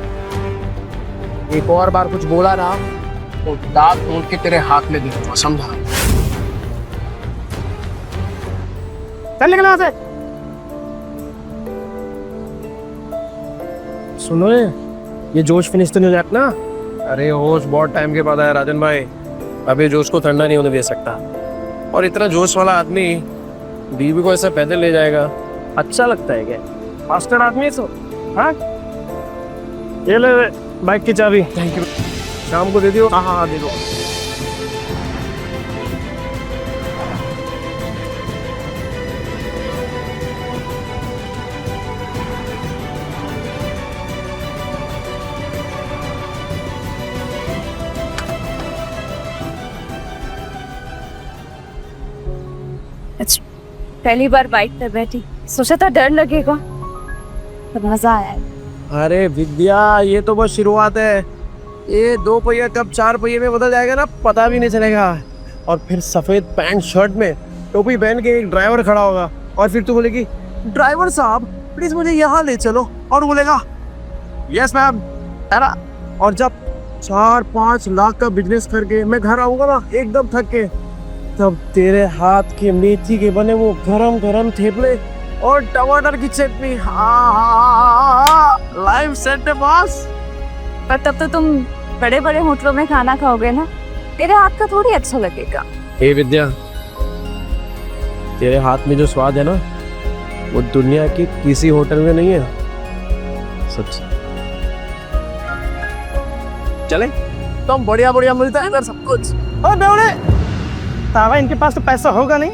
एक और बार कुछ बोला ना तो दांत तोड़ के तेरे हाथ में दूंगा, समझा? चल निकल वहां से। सुनो, ये जोश फिनिश तो नहीं हो जाता ना? अरे होश बहुत टाइम के बाद आया राजन भाई, अभी जोश को ठंडा नहीं होने दे सकता। और इतना जोश वाला आदमी बीवी को ऐसा पैदल ले जाएगा, अच्छा लगता है क्या? मास्टर आदमी सो, हाँ? ये ले बाइक की चाबी। Thank you. शाम को दे दियो। हाँ हाँ दे दो। पहली बार बाइक पर बैठी, सोचा था डर लगेगा, पर मजा आया। अरे विद्या, ये तो बस शुरुआत है। ये 2 पहिया कब 4 पहिए में बदल जाएगा ना, पता भी नहीं चलेगा। और फिर सफेद पैंट शर्ट में टोपी पहन के एक ड्राइवर खड़ा होगा, और फिर तू बोलेगी ड्राइवर साहब प्लीज मुझे यहाँ ले चलो, और बोलेगा यस मैम। और जब 4-5 लाख का बिजनेस करके मैं घर आऊंगा ना एकदम थक के, तब तेरे हाथ के मेथी के बने वो गरम गरम थेपले और टमाटर की चटनी, लाइव सेट है बॉस। पर तब तो तुम बड़े बड़े होटलों में खाना खाओगे ना, तेरे हाथ का थोड़ी अच्छा लगेगा। हे विद्या, तेरे हाथ में जो स्वाद है ना, वो दुनिया की किसी होटल में नहीं है, सच। चले तो हम बढ़िया बढ़िया मिलता है इधर सब कुछ। और बेवड़े, तावा इनके पास तो पैसा होगा नहीं,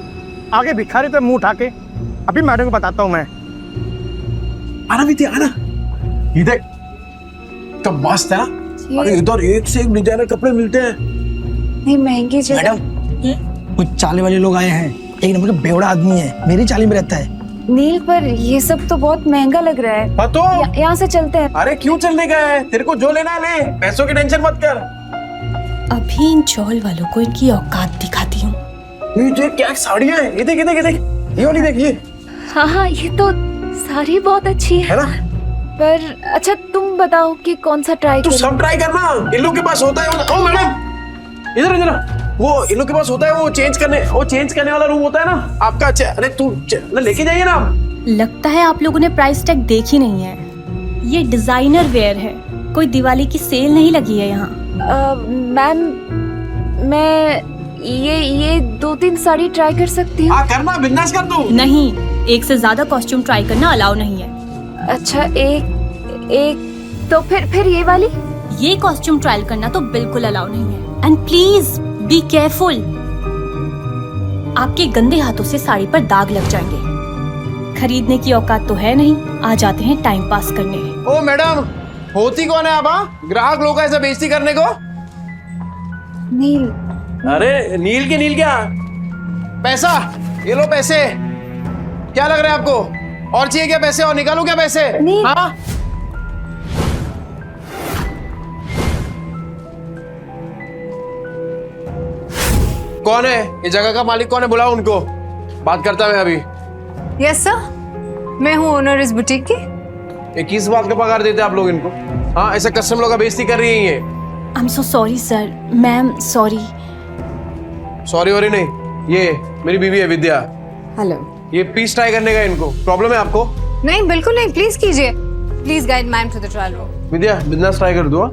आगे भिखारी तो मुंह उठा के। अभी मैडम को बताता हूँ मैं। आना विद्या आना, ये देख कब मस्त है ना। अरे इधर एक से एक डिजाइनर कपड़े मिलते हैं। नहीं महंगी जगह। मैडम, कुछ चाले वाले लोग आए हैं, एक नंबर का बेवड़ा आदमी है, मेरी चाली में रहता है। नील, पर ये सब तो बहुत महंगा लग रहा है। तो यहाँ से चलते हैं। अरे क्यों चलने का है, तेरे को जो लेना है ले, पैसों की टेंशन मत कर। अभी इन चौल वालों को इनकी औकात दिखाती हूँ। ये देख क्या साड़ियाँ हैं, ये देख ये देख ये देख, ये वाली देख ये। हाँ, ये तो साड़ी बहुत अच्छी है ना? पर अच्छा तुम बताओ कि कौन सा ट्राई तू सब ट्राई करना, इन लोग के पास होता है। ओ मैडम, इधर इधर, वो इन लोग के पास होता है, वो चेंज करने वाला रूम होता है ना आपका। अरे तू लेके जाइए ना। लगता है आप लोगों ने प्राइस टैग देखी नहीं है। ये डिजाइनर वेयर है, कोई दिवाली की सेल नहीं लगी है यहाँ। मैम, मैं ये 2-3 साड़ी ट्राई कर सकती हूँ? करना, बिंदास कर तू। नहीं, एक से ज्यादा कॉस्ट्यूम ट्राई करना अलाउ नहीं है। अच्छा, एक तो फिर ये वाली? ये कॉस्ट्यूम ट्रायल करना तो बिल्कुल अलाउ नहीं है। एंड प्लीज बी केयरफुल, आपके गंदे हाथों से साड़ी पर दाग लग जाएंगे। खरीदने की औकात तो है नहीं, आ जाते हैं टाइम पास करने। ओ मैडम, होती कौन है आप? ग्राहक लोग ऐसा बेइज्जती करने को? नील। अरे नील के नील क्या? पैसा, ये लो पैसे। क्या लग रहा है आपको? और चाहिए क्या पैसे? और निकालू क्या पैसे? हाँ? कौन है ये जगह का मालिक? कौन है? बुलाओ उनको, बात करता मैं अभी। यस सर, मैं हूँ ओनर इस बुटीक की। ये किस बात का पगार देते आप लोग इनको? हाँ, ऐसे कस्टमर लोग का बेइज्जती कर रही है ये। I am so sorry sir. Ma'am sorry. Sorry worry नहीं, ये मेरी बीवी है विद्या। हेलो। ये पीस ट्राई करने का इनको प्रॉब्लम है आपको? नहीं बिल्कुल नहीं, प्लीज कीजिए। Please guide ma'am to the trial room. Vidya, business try कर दो।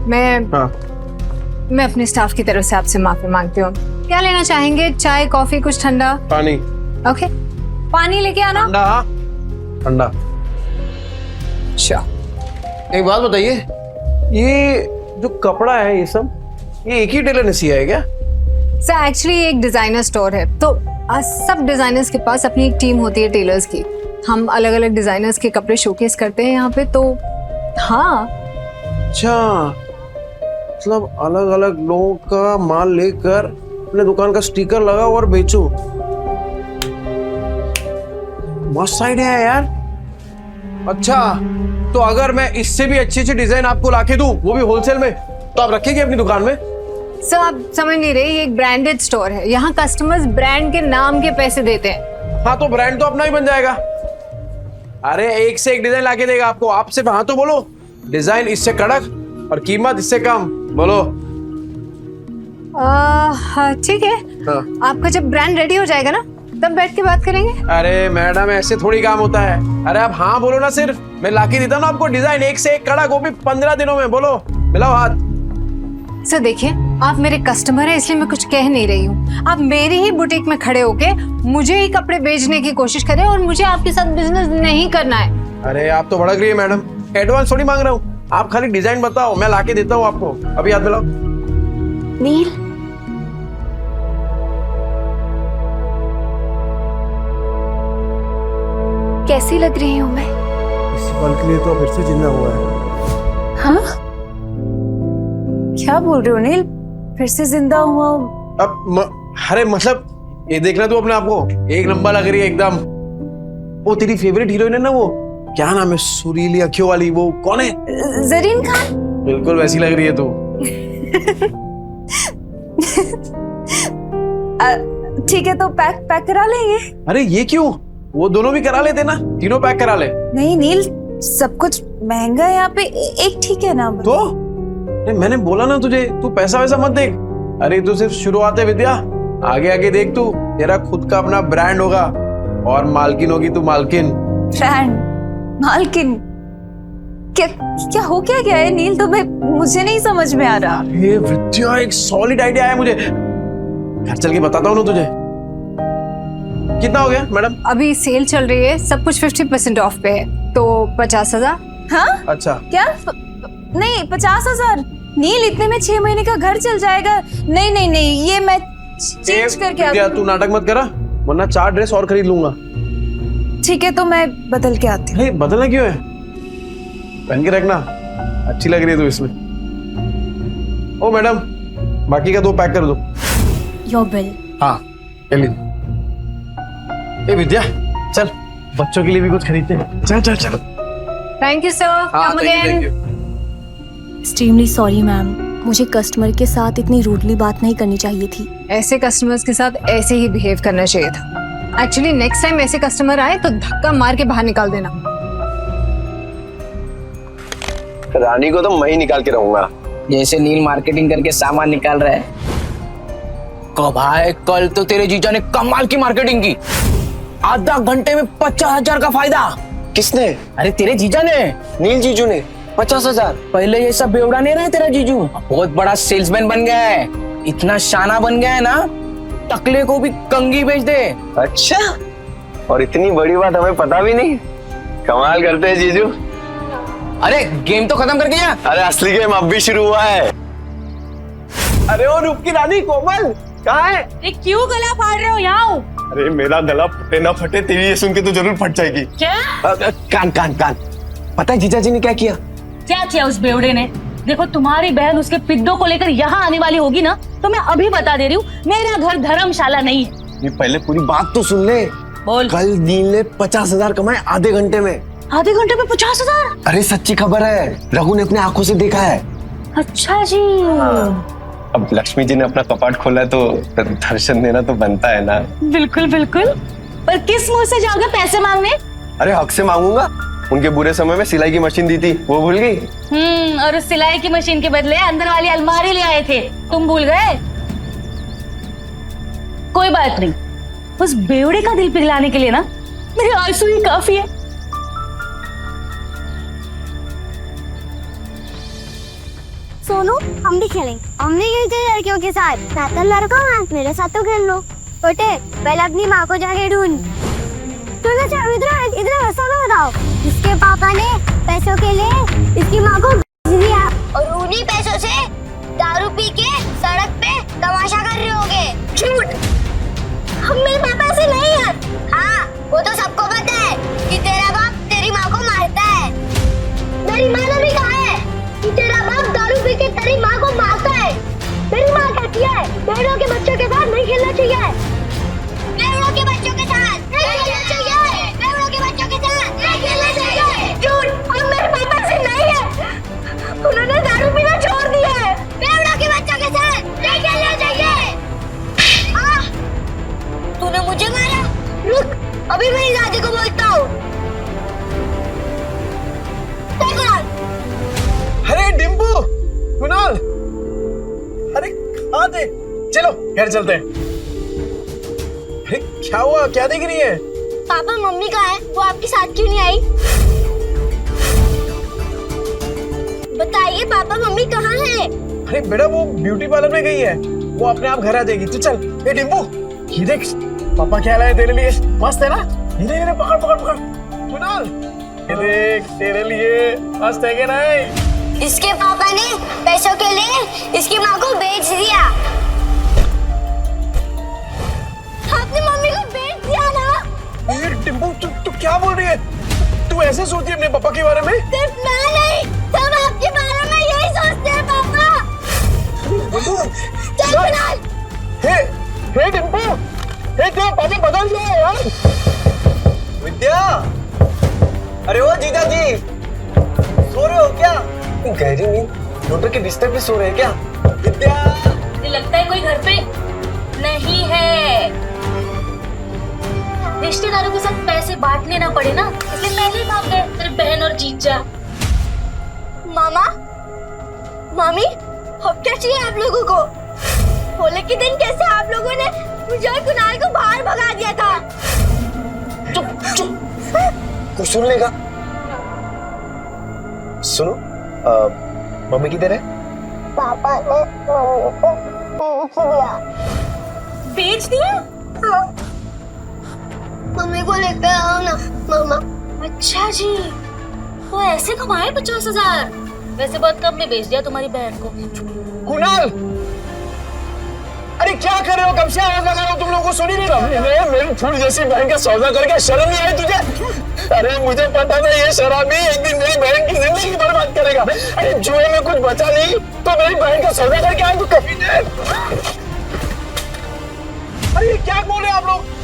मैं हाँ मैं अपने स्टाफ की तरफ से आपसे माफी मांगती हूँ। क्या लेना चाहेंगे? चाय, कॉफी, कुछ ठंडा? पानी। ओके, पानी लेके आना। ठंडा। हाँ, ठंडा। अच्छा, एक बात बताइए, ये जो कपड़ा है ये सब, ये एक ही टेलर ने सिया है क्या? सर एक्चुअली एक डिजाइनर स्टोर है, तो सब डिजाइनर्स के पास अपनी एक टीम होती है टेलर्स की। हम अलग अलग डिजाइनर्स के कपड़े शोकेस करते हैं यहाँ पे, तो हाँ। अच्छा, मतलब अलग अलग लोगों का माल लेकर अपने दुकान का स्टिकर लगाओ और बेचो। मस्त आइडिया है यार। अच्छा, तो अगर मैं इससे भी अच्छी अच्छी डिजाइन आपको लाके दूं, वो भी होलसेल में, तो आप रखेंगे अपनी दुकान में? सर आप समझ नहीं रहे, ये एक ब्रांडेड स्टोर है। यहाँ कस्टमर्स ब्रांड के नाम के पैसे देते हैं। हाँ, तो ब्रांड तो अपना ही बन जाएगा। अरे एक से एक डिजाइन लाके देगा आपको। आप सिर्फ हाँ तो बोलो, डिजाइन इससे कड़क और कीमत इससे कम, बोलो। ठीक है। हाँ। आपका जब ब्रांड रेडी हो जाएगा ना, तब बैठ के बात करेंगे। अरे मैडम, ऐसे थोड़ी काम होता है। अरे आप हाँ बोलो ना, सिर्फ मैं लाके देता हूँ ना आपको डिजाइन एक से एक कड़क, वो भी 15 दिनों में। बोलो, मिलाओ हाथ। सर देखिए, आप मेरे कस्टमर हैं इसलिए मैं कुछ कह नहीं रही हूँ। आप मेरी ही बुटीक में खड़े होके मुझे ही कपड़े बेचने की कोशिश करें और मुझे आपके साथ बिजनेस नहीं करना है। अरे आप तो भड़क रही है मैडम, एडवांस थोड़ी मांग रहा हूँ। आप खाली डिजाइन बताओ, मैं लाके देता हूँ आपको। अभी हाथ मिलाओ। नील, कैसी लग रही हूँ मैं? इस पल के लिए तो फिर से जिंदा हुआ है। हाँ, क्या बोल रहे हो नील? फिर से जिंदा हुआ हूँ? अरे मतलब ये देखना तू अपने आप को, एक नंबर लग रही है एकदम। वो तेरी फेवरेट हीरोइन है ना, वो क्या नाम है, सुरीली अखियों वाली, वो कौन है? जरीन खान। बिल्कुल वैसी लग रही है तू। ठीक है, तो पैक करा लेंगे। अरे ये क्यों, वो दोनों भी करा लेते ना, तीनों पैक करा ले। नहीं नील, सब कुछ महंगा है यहाँ पे, एक ठीक है ना? तो मैंने बोला ना तुझे, तू पैसा वैसा मत देख। अरे तू सिर्फ शुरुआत है विद्या, आगे आगे देख, तू तेरा खुद का अपना ब्रांड होगा और मालकिन होगी तू, मालकिन। ब्रांड? मालकिन? क्या हो क्या गया है नील? तुम्हें, मुझे नहीं समझ में आ रहा। ये विद्या, एक सॉलिड आइडिया है मुझे, घर चल के बताता हूँ ना तुझे। कितना हो गया मैडम? अभी सेल चल रही है, सब कुछ 50% ऑफ पे है, तो 50,000। हाँ? अच्छा। क्या? नहीं, 50,000 नील, इतने में 6 महीने का घर चल जाएगा। नहीं नहीं नहीं, ये मैं चेंज करके विद्या, तू नाटक मत करा, वरना 4 ड्रेस और खरीद लूंगा। ठीक है, तो मैं बदल के आती हूँ। बदलना क्यों है, पहन के रखना, अच्छी लग रही है तू इसमें। ओ मैडम, बाकी का 2 पैक कर दो। Your bill. हाँ, ए विद्या, चल बच्चों के लिए भी कुछ खरीदते हैं। चल चल चल। Thank you sir, come again. Extremely sorry ma'am, मुझे कस्टमर के साथ इतनी रूडली बात नहीं करनी चाहिए थी। ऐसे कस्टमर्स के साथ ऐसे ही बिहेव करना चाहिए था। एक्चुअली नेक्स्ट टाइम ऐसे कस्टमर आए तो धक्का मार के बाहर निकाल देना। रानी को तो मैं ही निकाल के रहूंगा, जैसे नील मार्केटिंग करके सामान निकाल रहा है। भाई कल तो तेरे जीजा ने कमाल की मार्केटिंग की, आधा घंटे में 50,000 का फायदा। किसने? अरे तेरे जीजा ने, नील जीजू ने 50,000। पहले ये सब बेवड़ा नहीं रहा तेरा जीजू, बहुत बड़ा सेल्समैन बन गया है, इतना शाना बन गया है ना, टकले को भी कंगी बेच दे। अच्छा, और इतनी बड़ी बात हमें पता भी नहीं, कमाल करते हैं जीजू। अरे गेम तो खत्म कर गया। अरे असली गेम अब भी शुरू हुआ है। अरे ओ रूप की रानी कोमल कहाँ है? अरे क्यों गला फाड़ रहे हो? यहाँ अरे मेरा गला फटे ना फटे, तेरी ये सुन के तो जरूर फट जाएगी। क्या? कान कान कान। पता है जीजा जी ने क्या किया? क्या किया उस बेवड़े ने? देखो तुम्हारी बहन उसके पिद्दों को लेकर यहाँ आने वाली होगी ना, तो मैं अभी बता दे रही हूँ, मेरा घर धर्मशाला नहीं है। ये पहले पूरी बात तो सुन ले। बोल। कल नील ने 50,000 कमाए आधे घंटे में। आधे घंटे में 50,000? अरे सच्ची खबर है, रघु ने अपने आंखों से देखा है। अच्छा जी। अब लक्ष्मी जी ने अपना कपाट खोला है तो दर्शन देना तो बनता है ना। बिल्कुल बिल्कुल, पर किस मुंह से जाओगे पैसे मांगने? अरे हक से मांगूंगा, उनके बुरे समय में सिलाई की मशीन दी थी, वो भूल गई? और उस सिलाई की मशीन के बदले अंदर वाली अलमारी ले आए थे, तुम भूल गए? कोई बात नहीं, उस बेवड़े का दिल पिघलाने के लिए ना मेरे आंसू ही काफी है। सोनू हम भी खेलेंगे। हम नहीं खेलते लड़कियों के साथ। मैं तो लड़का हूँ, मेरे साथ तो खेल लो। छोटे पहले अपनी माँ को जाके ढूंढ। तो इधर ऐसा ना बताओ। इसके पापा ने पैसों के लिए इसकी माँ को भेज दिया और उन्हीं पैसों से दारू पी के सड़क पे तमाशा कर रहे होगे। झूठ। हम मेरे पापा ऐसे नहीं है। हाँ वो तो सबको पता है कि तेरा बाप तेरी माँ को मारता है। मेरी माँ ने भी कहा है कि तेरा बाप दारू पी के तेरी माँ को मारता है। मेरी माँ कहती है भेड़ों के बच्चों के साथ नहीं खेलना चाहिए। भेड़ों के बच्चों के साथ नहीं खेलना चाहिए। भेड़ों के बच्चों के साथ नहीं खेलना चाहिए। झूठ। हम मेरे पापा से नहीं है। उन्होंने दारू पीना छोड़ दिया है। भेड़ों के बच्चों के साथ नहीं खेलना चाहिए। तूने मुझे मारा? रुक, अभी मेरी दादी को बोलता हूँ। अरे डिम्पू, कुणाल, अरे कहाँ थे? चलो घर चलते हैं। अरे क्या हुआ, क्या देख रही है? पापा मम्मी कहाँ है? वो आपके साथ क्यों नहीं आई? बताइए पापा मम्मी कहाँ है? अरे बेटा वो ब्यूटी पार्लर में गई है, वो अपने आप घर आ जाएगी। तो चल। ए डिम्पू, ये देख पापा क्या लाए तेरे लिए, मस्त है ना? ये पकड़ पकड़ पकड़। कुणाल, ये देख तेरे लिए मस्त है क्या नहीं? इसके पापा ने पैसों के लिए इसकी माँ को बेच दिया। आपने मम्मी को बेच दिया ना? ये डिम्पू तू क्या बोल रही है? तू ऐसे सोचती है अपने पापा के बारे में? सिर्फ मैं नहीं, सब आपके बारे में यही सोचते हैं पापा। चल कुणाल। हे डिम्पू, हे तेरा पापा बदल गया है यार। विद्या, अरे ओ जीजा जी, सो रहे हो क्या? गहरी नींद, डॉक्टर के बिस्तर पे सो रहे हैं क्या? विद्या, मुझे लगता है कोई घर पे नहीं है। रिश्तेदारों के साथ पैसे बांटने ना पड़े ना, इसलिए पहले भाग गए तेरी बहन और जीजा। मामा, मामी, अब क्या चाहिए आप लोगों को? होली के दिन कैसे आप लोगों ने मुझे और कुणाल को बाहर भगा दिया था? चुप चुप, कुछ सुन लेगा। सुनो, मम्मी किधर है? पापा ने मम्मी को बेच दिया। हाँ। मम्मी को लेकर आओ ना मामा। अच्छा जी, वो ऐसे कमाए 50,000? वैसे बहुत कम में बेच दिया तुम्हारी बहन को। कुणाल, अरे क्या कर रहे हो? कब से आवाज लगा रहे हो? तुम लोगों को सुनी नहीं रहा? मेरी फूल जैसी बहन का सौदा करके शर्म नहीं आई तुझे? अरे मुझे पता था ये शराबी एक दिन मेरी बहन की जिंदगी बर्बाद करेगा। अरे जुए में कुछ बचा नहीं तो मेरी बहन का सौदा करके आए तू कभी नहीं। अरे क्या बोल रहे हैं आप लोग?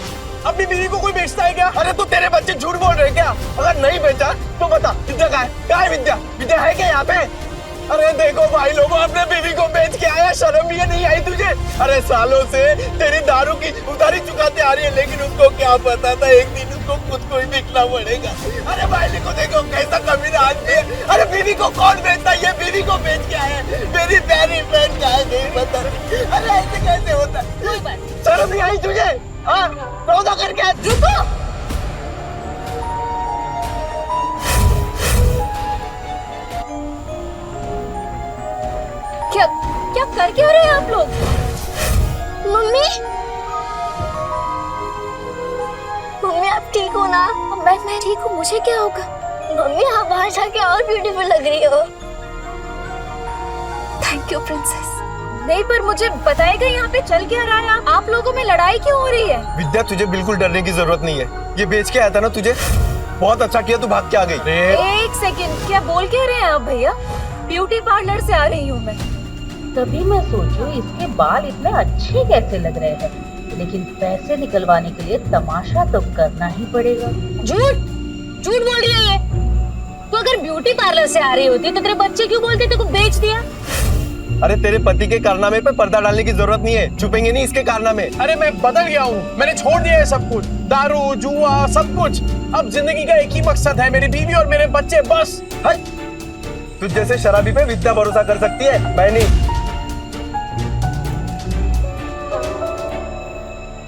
अपनी बीवी को कोई बेचता है क्या? अरे तो तेरे बच्चे झूठ बोल रहे हैं क्या? अगर नहीं बेचा तो बता विद्या कहाँ है? कहाँ है विद्या? विद्या है क्या यहाँ पे? अरे देखो भाई लोगों, अपने बीवी को बेच के आया, शर्म भी नहीं आई तुझे? अरे सालों से तेरी दारू की उधारी चुकाते आ रही है, लेकिन उसको क्या पता था एक दिन उसको खुद को ही बिकना पड़ेगा। अरे भाई को देखो कैसा कमीना आदमी है। अरे बीवी को कौन बेचता है? ये बीवी को बेच के आया, मेरी प्यारी बहन का है, नहीं पता। अरे ऐसे कैसे होता है? शर्म नहीं आई तुझे? हाँ, सौदा करके रुको। क्या क्या कर क्यों रहे हैं आप लोग? मम्मी, मम्मी आप ठीक हो ना? मैं ठीक हूँ, मुझे क्या होगा? मम्मी आप बाहर जाके और ब्यूटीफुल लग रही हो। Thank you princess. नहीं पर मुझे बताएगा यहाँ पे चल क्या रहा है? आप लोगों में लड़ाई क्यों हो रही है? विद्या तुझे बिल्कुल डरने की जरूरत नहीं है, ये बेच के आया था ना तुझे, बहुत अच्छा किया तू भाग के आ गई। एक सेकंड, क्या बोल के रहे हैं आप भैया? ब्यूटी पार्लर से आ रही हूँ मैं। तभी मैं सोचूं इसके बाल इतने अच्छे कैसे लग रहे हैं, लेकिन पैसे निकलवाने के लिए तमाशा तो करना ही पड़ेगा। झूठ झूठ बोल रही है ये। तो अगर ब्यूटी पार्लर से आ रही होती तो तेरे बच्चे क्यों बोलते थे को बेच दिया? अरे तेरे पति के कारनामे पे पर्दा डालने की जरूरत नहीं है, छुपेंगे नहीं इसके कारनामे। अरे मैं बदल गया हूँ, मैंने छोड़ दिया है सब कुछ, दारू जुआ सब कुछ। अब जिंदगी का एक ही मकसद है, मेरी बीवी और मेरे बच्चे, बस। तुझ जैसे शराबी पे विद्या भरोसा कर सकती है, मैं नहीं।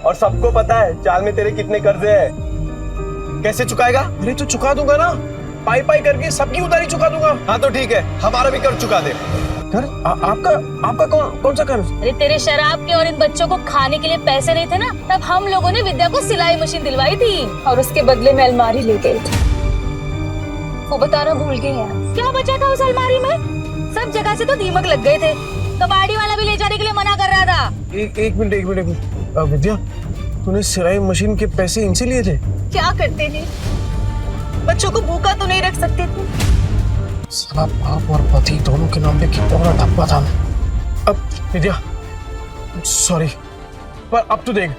और सबको पता है चाल में तेरे कितने कर्जे हैं। कैसे चुकाएगा? अरे तो चुका दूंगा ना, पाई पाई करके सबकी उधारी चुका दूंगा। हाँ तो ठीक है, हमारा भी कर्ज चुका दे। घर? आपका कौन सा घर? अरे तेरे शराब के और इन बच्चों को खाने के लिए पैसे नहीं थे ना, तब हम लोगों ने विद्या को सिलाई मशीन दिलवाई थी और उसके बदले में अलमारी ले गए थे। वो बताना भूल गई यार। क्या बचा था उस अलमारी में? सब जगह से तो दीमक लग गए थे, कबाड़ी वाला भी ले जाने के लिए मना कर रहा था। एक मिनट विद्या, तूने सिलाई मशीन के पैसे इनसे लिए थे? क्या करते नील, बच्चों को भूखा तो नहीं रख सकते थे। साला बाप और पति दोनों के नाम पे कितना बड़ा धब्बा था। अब विद्या सॉरी, पर अब तो देख,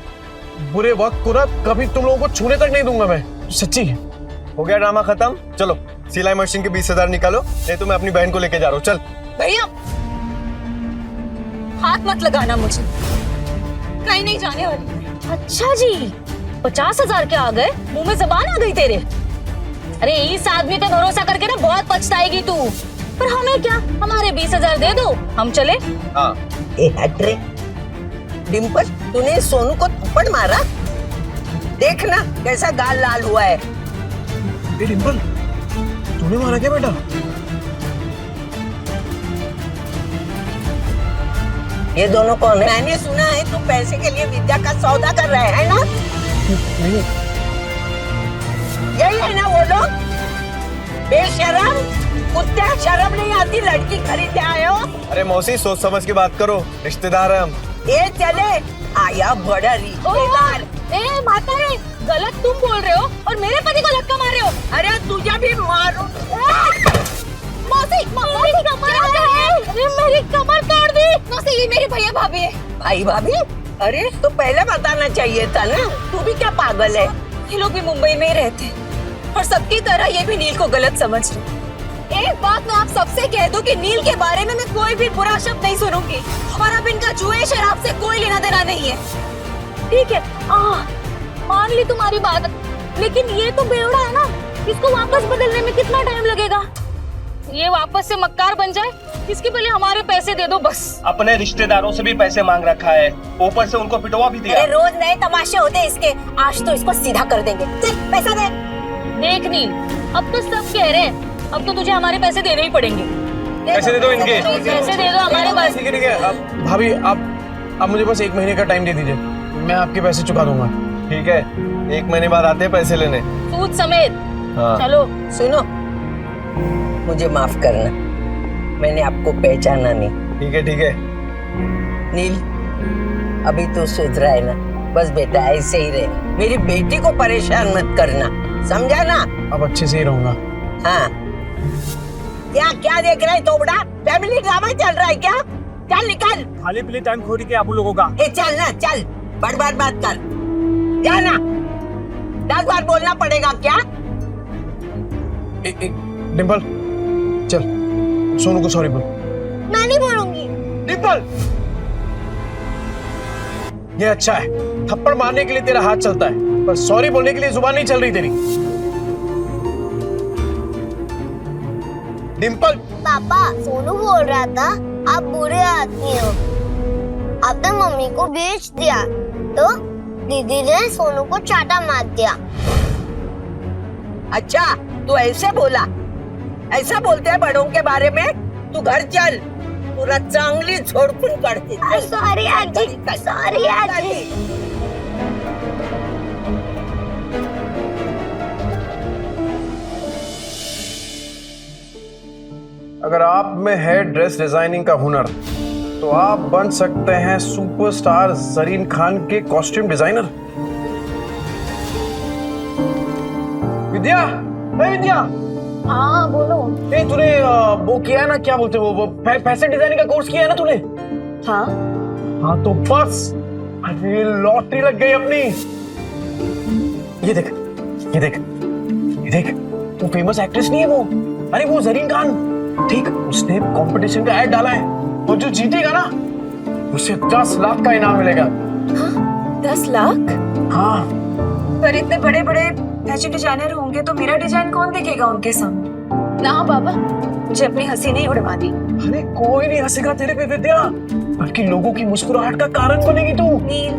बुरे वक्त को ना कभी तुम लोगों को छूने तक नहीं दूंगा मैं, सच्ची। हो गया ड्रामा खत्म, चलो सिलाई मशीन के 20,000 निकालो, नहीं तो मैं अपनी बहन को लेके जा रहा हूँ। चल भैया हाथ मत लगाना मुझे, कहीं नहीं जाने वाली। अच्छा जी, 50,000 क्या आ गए? मुंह में जबान आ गई तेरे। अरे इस आदमी पे भरोसा करके ना बहुत पछताएगी तू। पर हमें क्या, हमारे 20,000 दे दो, हम चले। हाँ। डिम्पल, तूने सोनू को थप्पड़ मारा? देखना कैसा गाल लाल हुआ है। डिम्पल, तूने मारा क्या बेटा? ये दोनों कौन है? मैंने सुना है तू पैसे के लिए विद्या का सौदा कर रहा है ना? नहीं। यही है ना वो लोग? बेशरम, कुत्ते, शर्म नहीं आती, लड़की खरीदे आए हो? अरे मौसी, सोच समझ के बात करो, रिश्तेदार है हम। ये चले आया बड़ा रिश्तेदार। ए माता रे, गलत तुम बोल रहे हो और मेरे पति को धक्का मार रहे हो। अरे तुझे भी मारो। मौसी, मेरी कमर तोड़ दी। मौसी, ये मेरे भैया भाभी है। भाई भाभी? अरे तो पहले बताना चाहिए था ना, तू भी क्या पागल है? ये लोग भी मुंबई में ही रहते हैं और सबकी तरह ये भी नील को गलत समझ रहे। एक बात मैं आप सबसे कह दूं कि नील के बारे में मैं कोई भी बुरा शब्द नहीं सुनूंगी और अब इनका जुए शराब से कोई लेना देना नहीं है। ठीक है, मान ली तुम्हारी बात, लेकिन ये तो बेवड़ा है ना, इसको वापस बदलने में कितना टाइम लगेगा? ये वापस से मक्कार बन जाए, इसके पहले हमारे पैसे दे दो बस। अपने रिश्तेदारों से भी पैसे मांग रखा है, ऊपर से उनको पिटवा भी दिया। रोज नए तमाशे होते इसके, आज तो इसको सीधा कर देंगे। चल पैसा दे। देख नील, अब तो सब कह रहे हैं, अब तो तुझे हमारे पैसे देने ही पड़ेंगे। पैसे दे दो इनके। पैसे दे दो हमारे पास। ठीक है। अब भाभी, आप मुझे बस 1 महीने का टाइम दे दीजिए, मैं आपके पैसे चुका दूंगा। ठीक है, 1 महीने बाद आते हैं पैसे लेने, सूद समेत। हाँ। चलो। सुनो, मुझे माफ करना, मैंने आपको पहचाना नहीं। ठीक है। नील, अभी तो सुधरा है ना? बस बेटा ऐसे ही रहे, मेरी बेटी को परेशान मत करना, समझा ना? अब अच्छे से ही रहूंगा। हाँ। क्या देख रहा है तोबड़ा? फैमिली ड्रामा चल रहा है क्या? चल निकल। खाली पीली टाइम खोरी के आप लोगों का। चल ना, चल, बर्बाद बात कर, जाना। 10 बार बोलना पड़ेगा क्या? डिम्पल, चल सोनू को सॉरी बोल। मैं नहीं बोलूंगी। डिम्पल, ये अच्छा है, थप्पड़ मारने के लिए तेरा हाथ चलता है, पर सॉरी बोलने के लिए जुबान नहीं चल रही तेरी। डिम्पल। पापा, सोनू बोल रहा था आप बुरे आदमी हो, आपने मम्मी को बेच दिया, तो दीदी ने सोनू को चाटा मार दिया। अच्छा, तू ऐसे बोला? ऐसा बोलते हैं बड़ों के बारे में? तू घर चल, पूरा चांगली छोड़पुन करती। सॉरी आजी, सॉरी आजी। अगर आप में है ड्रेस डिजाइनिंग का हुनर, तो आप बन सकते हैं सुपरस्टार जरीन खान के कॉस्ट्यूम डिजाइनर। विद्या, विद्या। हाँ बोलो। तूने वो किया है ना, क्या बोलते वो फैशन डिजाइनिंग का कोर्स किया है ना तूने? हाँ तो बस अरे लॉटरी लग गई अपनी। ये देख, ये देख, ये देख, वो फेमस एक्ट्रेस नहीं है वो? अरे वो जरीन खान, ठीक, उसने कंपटीशन का ऐड डाला है, और जो जीतेगा ना उसे 10 लाख का इनाम मिलेगा। हाँ, 10 लाख? हाँ। पर इतने बड़े बड़े फैशन डिजाइनर होंगे तो मेरा डिजाइन कौन देखेगा उनके सामने? ना बाबा, मुझे अपनी हंसी नहीं उड़वानी। अरे कोई नहीं हंसेगा तेरे पे विद्या, बल्कि लोगों की मुस्कुराहट का कारण बनेगी तू। नील,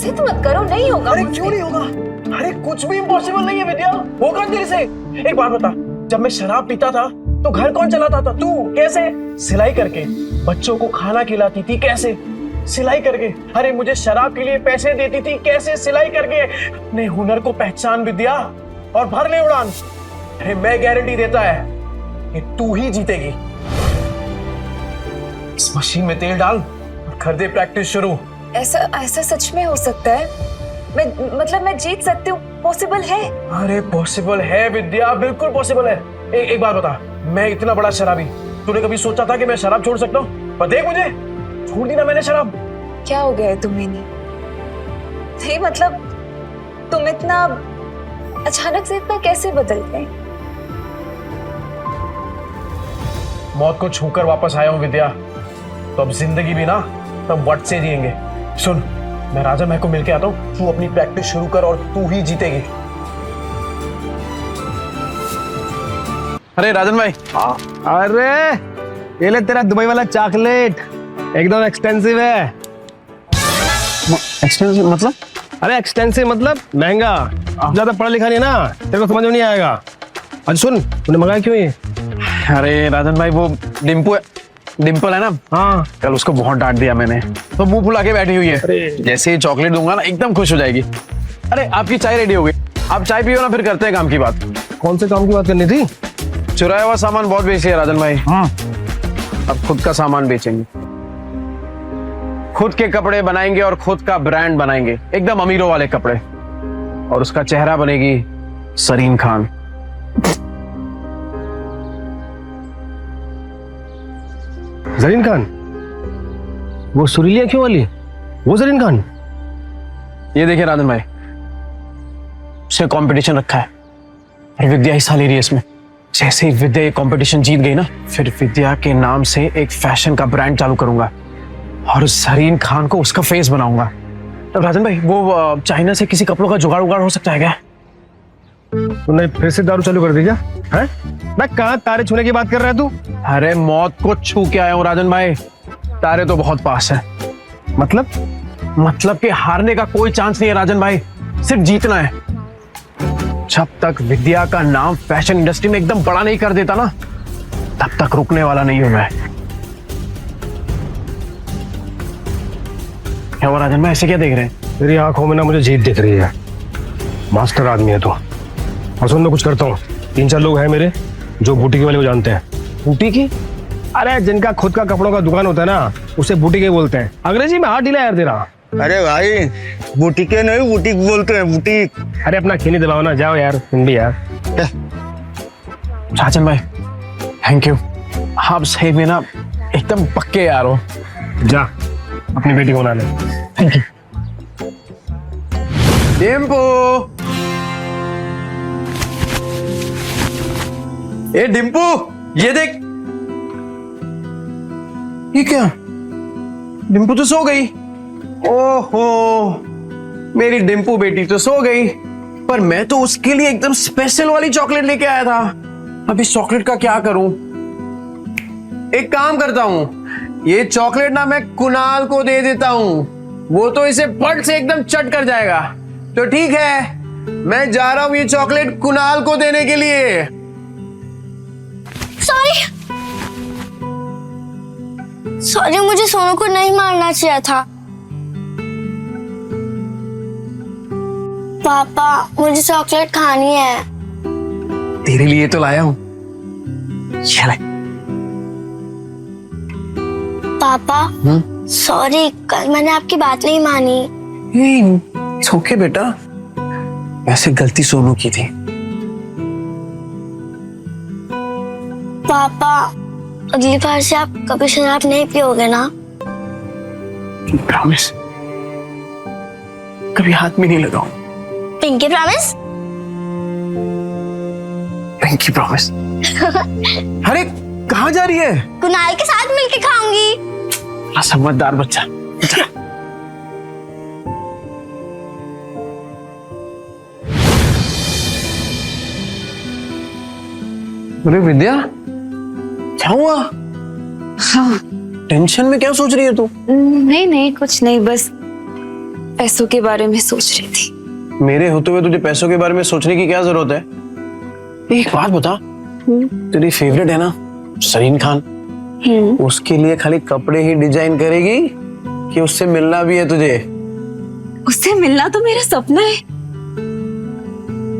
जिद मत करो, नहीं होगा। अरे क्यों नहीं होगा? अरे कुछ भी इम्पॉसिबल नहीं है विद्या, होगा तेरे से। एक बात बता, जब मैं शराब पीता था तो घर कौन चलाता था? तू। कैसे? सिलाई करके। बच्चों को खाना खिलाती थी, कैसे? सिलाई करके। अरे मुझे शराब के लिए पैसे देती थी, कैसे? सिलाई करके। अपने हुनर को पहचान विद्या और भर ले उड़ान। अरे मैं गारंटी देता है कि तू ही जीतेगी। इस मशीन में तेल डाल और कर दे प्रैक्टिस शुरू। ऐसा सच में हो सकता है? मैं जीत सकती हूँ? पॉसिबल है? अरे पॉसिबल है विद्या, बिल्कुल पॉसिबल है। एक बात बता, मैं इतना बड़ा शराबी, तूने कभी सोचा था कि मैं शराब छोड़ सकता हूँ? पर देख मुझे, छोड़ दी ना मैंने शराब। क्या हो गया है तुम्हें? नहीं मतलब तुम इतना अचानक से इतना कैसे बदल गए? मौत को छूकर वापस आया हूँ विद्या, तो अब जिंदगी भी ना तब वट से जिएंगे। सुन, मैं राजा महक को मिलके आता हूँ, तू अपनी प्रैक्टिस शुरू कर और तू ही जीतेगी। अरे राजन भाई। अरे ये ले तेरा दुबई वाला चॉकलेट, एकदम एक्सपेंसिव है। एक्सपेंसिव मतलब? अरे एक्सपेंसिव मतलब महंगा। ज्यादा पढ़ा लिखा नहीं ना, तेरे को समझ में नहीं आएगा। अच्छा सुन, तूने मंगाया क्यों ये? अरे राजन भाई, वो डिम्पल है ना, हाँ, कल उसको बहुत डांट दिया मैंने, तो मुंह फुला के बैठी हुई है। जैसे ही चॉकलेट दूंगा ना एकदम खुश हो जाएगी। अरे आपकी चाय रेडी हो गई, आप चाय पियो ना, फिर करते हैं काम की बात। कौन से काम की बात करनी थी? चुराया हुआ सामान बहुत बेची है राजन भाई। हाँ, अब खुद का सामान बेचेंगे, खुद के कपड़े बनाएंगे और खुद का ब्रांड बनाएंगे, एकदम अमीरों वाले कपड़े। और उसका चेहरा बनेगी सरीन खान। जरीन खान? वो सुरीली आंखों वाली, वो जरीन खान? ये देखिए राजन भाई, उसने कंपटीशन रखा है और विद्या हिस्सा ले रही है इसमें। जैसे ही विद्या ये कंपटीशन जीत गई ना, फिर विद्या के नाम से एक फैशन का ब्रांड चालू करूंगा और जरीन खान को उसका फेस बनाऊंगा। तो राजन भाई, वो चाइना से किसी कपड़ों का जुगाड़ हो सकता है क्या? तूने फिर से दारू चालू कर दी क्या? हैं? मैं कहाँ तारे छूने की बात कर रहा है तू? अरे मौत को छू के आया हूँ राजन भाई, तारे तो बहुत पास है। मतलब कि हारने का कोई चांस नहीं है राजन भाई, सिर्फ जीतना है। जब तक विद्या का नाम फैशन इंडस्ट्री में एकदम बड़ा नहीं कर देता ना, तब तक रुकने वाला नहीं हूं मैं। क्या हुआ राजन भाई, ऐसे क्या देख रहे हैं? तेरी आंखों में ना मुझे जीत दिख रही है। मास्टर आदमी है तो। और सुन, मैं कुछ करता हूँ, 3-4 लोग हैं मेरे जो बुटीक वाले को जानते हैं। बुटीक? अरे जिनका खुद का कपड़ों का दुकान होता है ना, उसे बुटीक ही बोलते हैं। अंग्रेजी में हाथ ढीला यार तेरा। अरे भाई, बुटीके नहीं बुटीक बोलते हैं, बुटीक। अरे अपना खीनी दबाओ ना, जाओ यार तुम भी यार। राजन भाई थैंक यू, आप सही में ना एकदम पक्के यार हो। जा अपनी बेटी को बना ले। Thank you. डिम्पू, ए डिम्पू, ये देख। ये क्या? डिम्पू तो सो गई। ओहो, मेरी डिम्पू बेटी तो सो गई, पर मैं तो उसके लिए एकदम स्पेशल वाली चॉकलेट लेके आया था। अब इस चॉकलेट का क्या करूं? एक काम करता हूं, ये चॉकलेट ना मैं कुणाल को दे देता हूं, वो तो इसे पट से एकदम चट कर जाएगा। तो ठीक है, मैं जा रहा हूं ये चॉकलेट कुणाल को देने के लिए। सॉरी, मुझे सोनू को नहीं मारना चाहिए था। पापा, मुझे चॉकलेट खानी है। तेरे लिए तो लाया हूं, चल। पापा सॉरी, कल मैंने आपकी बात नहीं मानी। इट्स ओके बेटा, वैसे गलती सोनू की थी। पापा, अगली बार से आप कभी शराब नहीं पियोगे ना? प्रॉमिस, कभी हाथ में नहीं लगाऊं। Pinky promise? Pinky promise. अरे कहाँ जा रही है? कुणाल के साथ मिलके खाऊंगी। समझदार बच्चा। अरे विद्या, क्या हुआ? टेंशन में क्या सोच रही है तू? नहीं कुछ नहीं, बस पैसों के बारे में सोच रही थी। मेरे होते हुए तुझे पैसों के बारे में सोचने की क्या जरूरत है? एक बात बता, तेरी फेवरेट है ना जरीन खान, उसके लिए खाली कपड़े ही डिजाइन करेगी कि उससे मिलना भी है तुझे? उससे मिलना तो मेरा सपना है,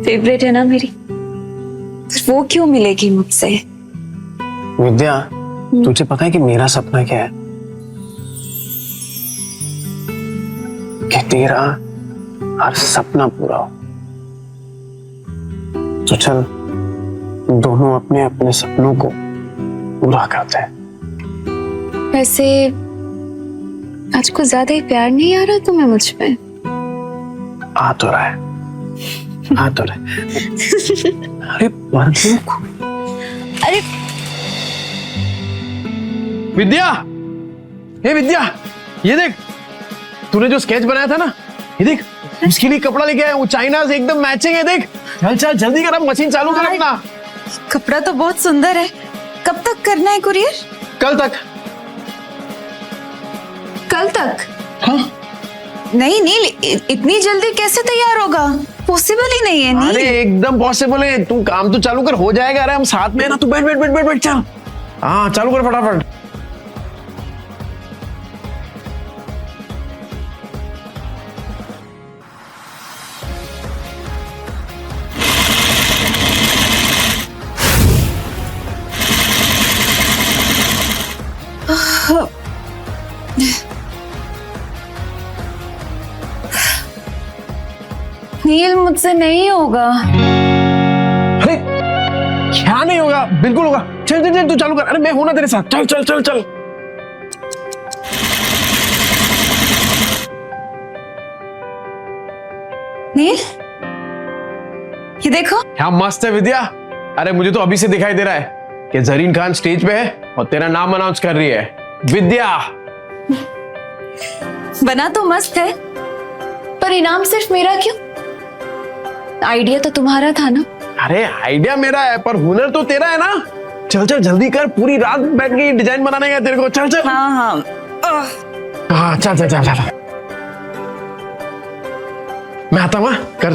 फेवरेट है ना मेरी, पर वो क्यों मिलेगी मुझसे? विद्या, तुझे पता है कि मेरा सपना क्या है? कि तेरा हर सपना पूरा हो। तो चल दोनों अपने अपने सपनों को पूरा करते हैं। वैसे आज कुछ ज्यादा ही प्यार नहीं आ रहा तुम्हें मुझ पे? आ तो रहा है, आ तो रहा है। अरे अरे विद्या, हे विद्या, ये देख तूने जो स्केच बनाया था ना, ये देख उसके लिए कपड़ा लेके आया हूँ, चाइना से एकदम मैचिंग है। देख चल चल जल्दी कर, अब मशीन चालू कर अपना। कपड़ा तो बहुत सुंदर है, कब तक करना है कुरियर? कल तक। कल तक? हाँ? नहीं नील, इतनी जल्दी कैसे तैयार होगा? पॉसिबल ही नहीं है नील। अरे एकदम पॉसिबल है, तू काम तो चालू कर, हो जाएगा। अरे हम साथ में है ना, तू बैठ बैठ बैठ बैठ बैठ, चल हाँ चालू कर फटाफट। नील मुझसे नहीं होगा। अरे क्या नहीं होगा? बिल्कुल होगा। चल चल चल तू चालू कर। अरे मैं हूं ना तेरे साथ, चल चल चल चल। नील ये देखो। क्या मस्त है विद्या। अरे मुझे तो अभी से दिखाई दे रहा है कि जरीन खान स्टेज पे है और तेरा नाम अनाउंस कर रही है, विद्या। बना तो मस्त है, पर इनाम सिर्फ मेरा क्यों? आइडिया तो तुम्हारा था ना? अरे आइडिया मेरा है पर हुनर तो तेरा है ना। चल चल जल्दी कर, पूरी रात बैठ के डिजाइन बनाने का तेरे को। चल चल। हाँ हाँ हाँ चल चल चल चल। मैं आता हूँ, कर।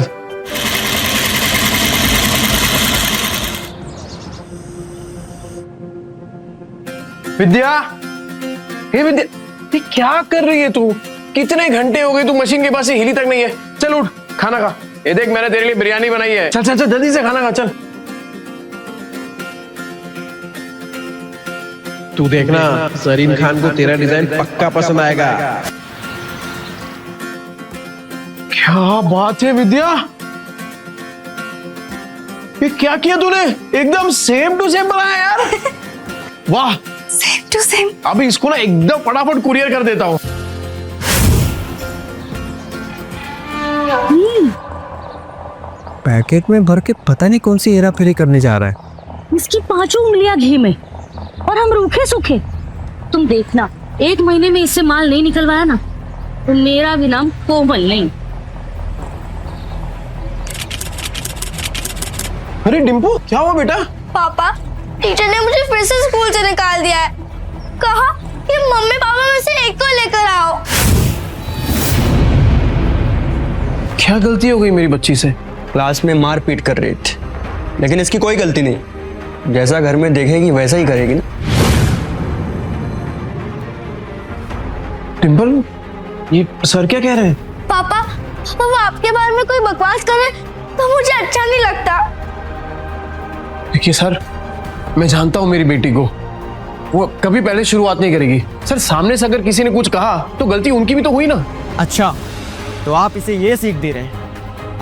विद्या, हे विद्या, ये क्या कर रही है तू? कितने घंटे हो गए तू मशीन के पास से हिली तक नहीं है। चल उठ, खाना खा। ये देख मैंने तेरे लिए बिरयानी बनाई है। चल चल चल जल्दी से खाना खा, चल। तू देखना जरीन खान को तेरा डिजाइन पक्का पसंद आएगा। क्या बात है विद्या, ये क्या किया तूने? एकदम सेम टू सेम बनाया यार। वाह, सेम टू सेम। अभी इसको ना एकदम फटाफट कुरियर कर देता हूँ। पैकेट में भर के पता नहीं कौन सी हेरा फेरी करने जा रहा है। इसकी 5 उंगलियां घी में और हम रूखे सूखे। तुम देखना, 1 महीने में इससे माल नहीं निकलवाया ना तो मेरा भी नाम कोमल नहीं। अरे डिम्पू, क्या हुआ बेटा? पापा, टीचर ने मुझे फिर से स्कूल से निकाल दिया है। कहा कि मम्मी पापा में से एक को लेकर आओ। क्या गलती हो गई मेरी बच्ची से? क्लास में मार पीट कर रही थी, लेकिन इसकी कोई गलती नहीं। जैसा घर में देखेगी वैसा ही करेगी ना। डिम्पल, ये सर क्या कह रहे हैं? पापा, वो आपके बारे में कोई बकवास करे तो मुझे अच्छा नहीं लगता। देखिए सर, मैं जानता हूं मेरी बेटी को, वो कभी पहले शुरुआत नहीं करेगी। सर सामने से अगर किसी ने कुछ कहा तो गलती उनकी भी तो हुई ना। अच्छा, तो आप इसे ये सीख दे रहे हैं?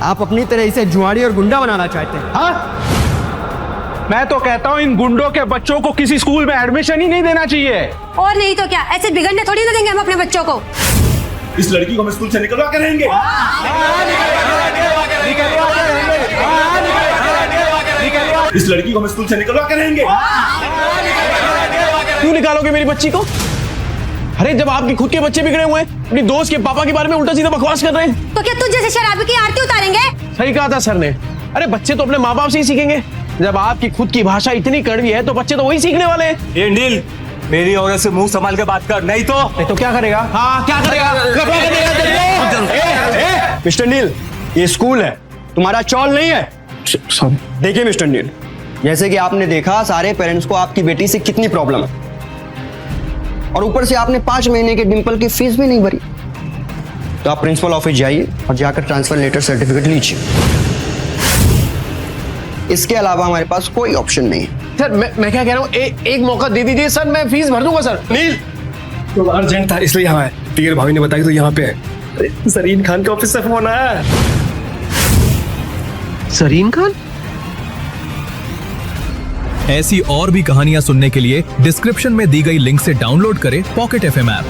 आप अपनी तरह इसे जुआड़ी और गुंडा बनाना चाहते हैं? हाँ, मैं तो कहता हूँ इन गुंडों के बच्चों को किसी स्कूल में एडमिशन ही नहीं देना चाहिए। और नहीं तो क्या, ऐसे बिगड़ने थोड़ी ना देंगे हम अपने बच्चों को। इस लड़की को हम स्कूल से निकलवा के रहेंगे। इस लड़की को हम स्कूल से निकलवा के रहेंगे। क्यों निकालोगे मेरी बच्ची को? अरे जब आपके खुद के बच्चे बिगड़े हुए हैं, अपनी दोस्त के पापा के बारे में उल्टा सीधा बकवास कर रहे हैं, तो क्या तुझ जैसे शराबी की आरती उतारेंगे? सही कहा था सर ने। अरे बच्चे तो अपने माँ बाप से ही सीखेंगे। जब आपकी खुद की भाषा इतनी कड़वी है तो बच्चे तो वही सीखने वाले हैं। ये नील, मेरी औरत से मुंह संभाल के बात कर, नहीं तो क्या करेगा? हाँ क्या करेगा? मिस्टर नील, ये स्कूल है, तुम्हारा चौल नहीं है। सॉरी। देखिए मिस्टर नील, जैसे कि आपने देखा सारे पेरेंट्स को आपकी बेटी से कितनी प्रॉब्लम है, और ऊपर से आपने 5 महीने के डिंपल की फीस भी नहीं भरी। तो आप प्रिंसिपल ऑफिस जाइए और जाकर ट्रांसफर लेटर सर्टिफिकेट लीजिए। इसके अलावा हमारे पास कोई ऑप्शन नहीं है। सर मैं क्या कह रहा हूँ, एक मौका दे दीजिए सर, मैं फीस भर दूंगा सर। नील तो अर्जेंट था इसलिए यहाँ है। टीयर भाभी ने बताया तो यहाँ पे है। जरीन खान के ऑफिस से फोन आया। सरीन खान? ऐसी और भी कहानियां सुनने के लिए डिस्क्रिप्शन में दी गई लिंक से डाउनलोड करें पॉकेट FM ऐप।